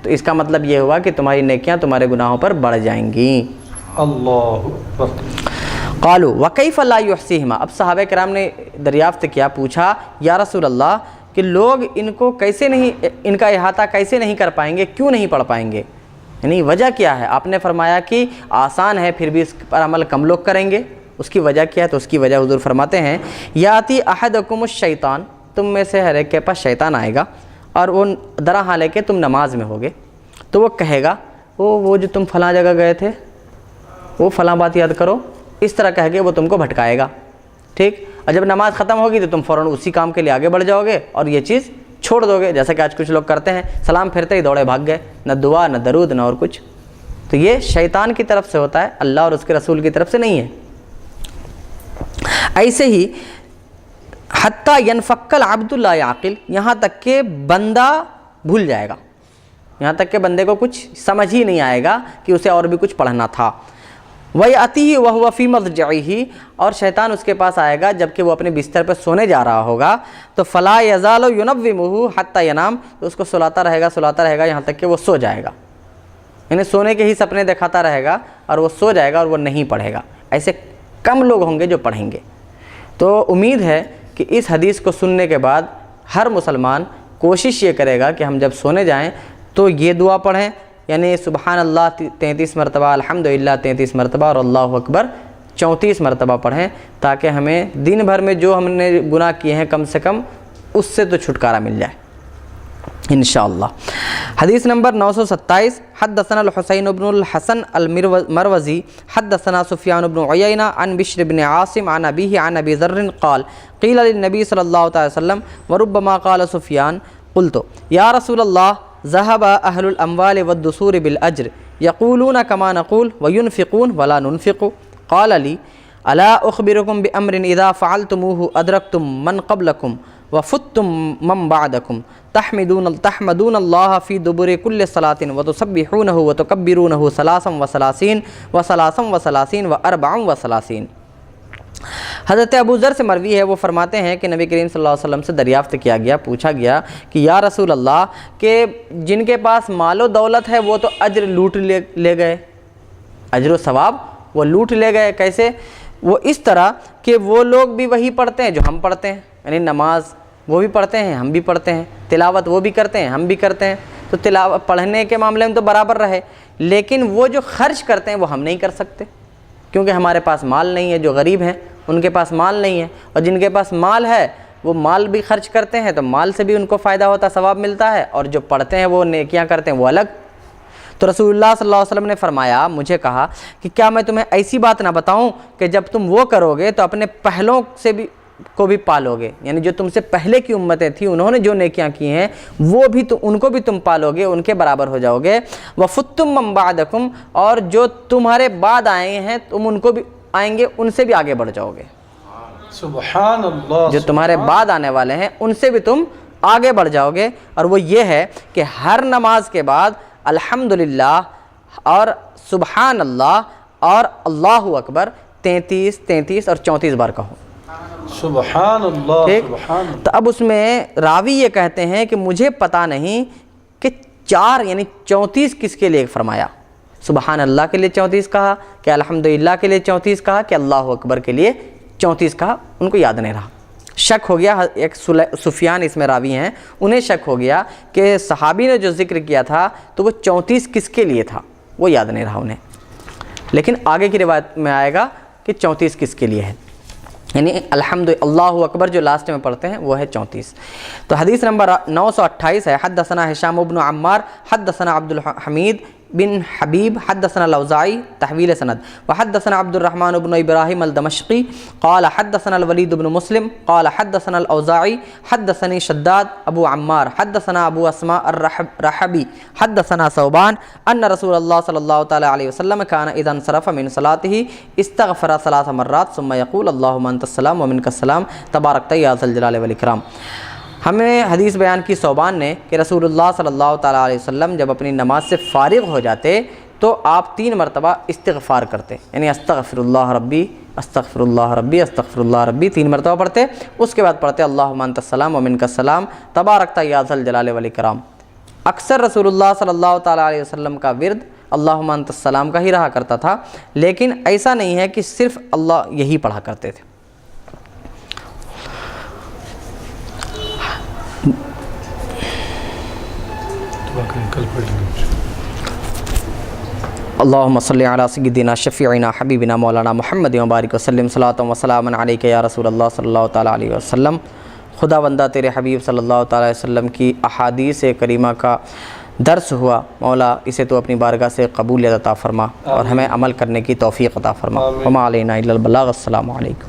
تو اس کا مطلب یہ ہوا کہ تمہاری نیکیاں تمہارے گناہوں پر بڑھ جائیں گی۔ اللہ اکبر۔ قالوا وکیف لا یحصیہما، اب صحابہ کرام نے دریافت کیا، پوچھا یا رسول اللہ کہ لوگ ان کو کیسے نہیں، ان کا احاطہ کیسے نہیں کر پائیں گے، کیوں نہیں پڑھ پائیں گے، یعنی وجہ کیا ہے؟ آپ نے فرمایا کہ آسان ہے پھر بھی اس پر عمل کم لوگ کریں گے، اس کی وجہ کیا ہے؟ تو اس کی وجہ حضور فرماتے ہیں یاتی احدکم الشیطان، تم میں سے ہر ایک کے پاس شیطان آئے گا، اور وہ درا حال ہے کہ تم نماز میں ہوگے، تو وہ کہے گا وہ جو تم فلاں جگہ گئے تھے وہ فلاں بات یاد کرو، اس طرح کہہ کے وہ تم کو بھٹکائے گا، ٹھیک۔ اور جب نماز ختم ہوگی تو تم فوراً اسی کام کے لیے آگے بڑھ جاؤ گے اور یہ چیز چھوڑ دو گے، جیسا کہ آج کچھ لوگ کرتے ہیں، سلام پھرتے ہی دوڑے بھاگ گئے، نہ دعا نہ درود نہ اور کچھ۔ تو یہ شیطان کی طرف سے ہوتا ہے، اللہ اور اس کے رسول کی طرف سے نہیں ہے۔ ایسے ہی حتیٰ ینفق العبد لا یعقل، یہاں تک کہ بندہ بھول جائے گا، یہاں تک کہ بندے کو کچھ سمجھ ہی نہیں آئے گا کہ اسے اور بھی کچھ پڑھنا تھا۔ وَيَأْتِهِ وَهُوَ فِي مَضْجِعِهِ، اور شیطان اس کے پاس آئے گا جب کہ وہ اپنے بستر پہ سونے جا رہا ہوگا، تو فَلَا يَزَالُ يُنَوِّمُهُ حَتَّى يَنَامَ، تو اس کو سلاتا رہے گا یہاں تک کہ وہ سو جائے گا، یعنی سونے کے ہی سپنے دکھاتا رہے گا اور وہ سو جائے گا اور وہ نہیں پڑھے گا۔ ایسے کم لوگ ہوں گے جو پڑھیں گے۔ تو امید ہے کہ اس حدیث کو سننے کے بعد ہر مسلمان کوشش یہ کرے گا کہ ہم جب سونے جائیں تو یہ دعا پڑھیں، یعنی سبحان اللہ 33 مرتبہ، الحمدللہ 33 مرتبہ اور اللہ اکبر 34 مرتبہ پڑھیں، تاکہ ہمیں دن بھر میں جو ہم نے گناہ کیے ہیں کم سے کم اس سے تو چھٹکارا مل جائے انشاءاللہ۔ حدیث نمبر 927، حدثنا الحسین بن الحسن المروزی حدثنا سفیان بن عیینہ عن بشر بن عاصم عن ابیہ عن ابی ذر قال قیل للنبی صلی اللہ علیہ وسلم وربما قال سفیان قلت یا رسول اللہ ذهب اہل الاموال والدثور بالاجر یقولون کما نقول وینفقون ولا ننفق قال لی الا اخبرکم بامر اذا فعلتموه ادرکتم من قبلکم وفتم من بعدکم تحمدون اللہ فی دبر کل صلاۃ وتسبحونہ وتکبرونہ ثلاثا وثلاثین وثلاثا وثلاثین واربعا وثلاثین۔ حضرت ابو ذر سے مروی ہے، وہ فرماتے ہیں کہ نبی کریم صلی اللہ علیہ وسلم سے دریافت کیا گیا، پوچھا گیا کہ یا رسول اللہ کہ جن کے پاس مال و دولت ہے وہ تو اجر لوٹ لے گئے، اجر و ثواب وہ لوٹ لے گئے، کیسے؟ وہ اس طرح کہ وہ لوگ بھی وہی پڑھتے ہیں جو ہم پڑھتے ہیں، یعنی نماز وہ بھی پڑھتے ہیں ہم بھی پڑھتے ہیں، تلاوت وہ بھی کرتے ہیں ہم بھی کرتے ہیں، تو تلاوت پڑھنے کے معاملے میں تو برابر رہے، لیکن وہ جو خرچ کرتے ہیں وہ ہم نہیں کر سکتے کیونکہ ہمارے پاس مال نہیں ہے۔ جو غریب ہیں ان کے پاس مال نہیں ہے، اور جن کے پاس مال ہے وہ مال بھی خرچ کرتے ہیں تو مال سے بھی ان کو فائدہ ہوتا ہے، ثواب ملتا ہے، اور جو پڑھتے ہیں وہ نیکیاں کرتے ہیں وہ الگ۔ تو رسول اللہ صلی اللہ علیہ وسلم نے فرمایا، مجھے کہا کہ کیا میں تمہیں ایسی بات نہ بتاؤں کہ جب تم وہ کرو گے تو اپنے پہلوں سے بھی کو بھی پالو گے، یعنی جو تم سے پہلے کی امتیں تھیں انہوں نے جو نیکیاں کی ہیں وہ بھی ان کو بھی تم پالو گے، ان کے برابر ہو جاؤ گے۔ وَفُتُّم مَّن بَعْدَكُمْ، اور جو تمہارے بعد آئے ہیں تم ان کو بھی آئیں گے ان سے بھی آگے بڑھ جاؤ گے، سبحان اللہ، جو تمہارے بعد آنے والے ہیں ان سے بھی تم آگے بڑھ جاؤ گے۔ اور وہ یہ ہے کہ ہر نماز کے بعد الحمدللہ اور سبحان اللہ اور اللہ اکبر 33 33 اور 34 بار کہو۔ سبحان اللہ، ٹھیک؟ سبحان اللہ۔ تو اب اس میں راوی یہ کہتے ہیں کہ مجھے پتہ نہیں کہ 4 یعنی 34 کس کے لیے فرمایا، سبحان اللہ کے لیے 34 کہا کہ الحمدللہ کے لیے 34 کہا کہ اللہ اکبر کے لیے 34 کہا، ان کو یاد نہیں رہا، شک ہو گیا۔ ایک سفیان اس میں راوی ہیں، انہیں شک ہو گیا کہ صحابی نے جو ذکر کیا تھا تو وہ 34 کس کے لیے تھا، وہ یاد نہیں رہا انہیں، لیکن آگے کی روایت میں آئے گا کہ 34 کس کے لیے ہے، یعنی الحمد اللہ اکبر جو لاسٹ میں پڑھتے ہیں وہ ہے 34۔ تو حدیث نمبر 928 ہے، حدثنا ہشام بن عمار حدثنا عبد الحمید بن حبیب حدثنا الاوزاعی تحویل سند، وحدثنا عبد الرحمن بن ابراہیم الدمشقی قال حدثنا الولید بن مسلم قال حدثنا الاوزاعی حدثنی شداد ابو عمار حدثنا ابو اسماء الرحبی حدثنا ثوبان ان رسول اللہ صلی اللہ تعالی علیہ وسلم كان اذا انصرف من صلاته استغفر 3 مرات ثم يقول اللهم انت السلام ومنك السلام تبارکت یا ذا الجلال والاکرام۔ ہمیں حدیث بیان کی ثوبان نے کہ رسول اللہ صلی اللہ تعالیٰ علیہ وسلم جب اپنی نماز سے فارغ ہو جاتے تو آپ 3 مرتبہ استغفار کرتے، یعنی استغفر اللہ ربی استغفر اللہ ربی استغفر اللہ ربی 3 مرتبہ پڑھتے، اس کے بعد پڑھتے اللہم انت السلام ومنک السلام تبارکت یا ذا الجلال والاکرام۔ اکثر رسول اللہ صلی اللہ تعالیٰ علیہ وسلم کا ورد اللہم انت السلام کا ہی رہا کرتا تھا، لیکن ایسا نہیں ہے کہ صرف اللہ یہی پڑھا کرتے تھے۔ اللہم صلی علی سیدنا شفیعنا حبیبنا مولانا محمد وبارک وسلم صلاۃ و سلام علیک یا رسول اللہ صلی اللہ تعالیٰ علیہ وسلم۔ خدا بندہ تیرے حبیب صلی اللہ تعالیٰ علیہ وسلم کی احادیث کریمہ کا درس ہوا، مولا اسے تو اپنی بارگاہ سے قبولیت عطا فرما اور ہمیں عمل کرنے کی توفیق عطا فرما۔ وما علینا الا البلاغ۔ السلام علیکم۔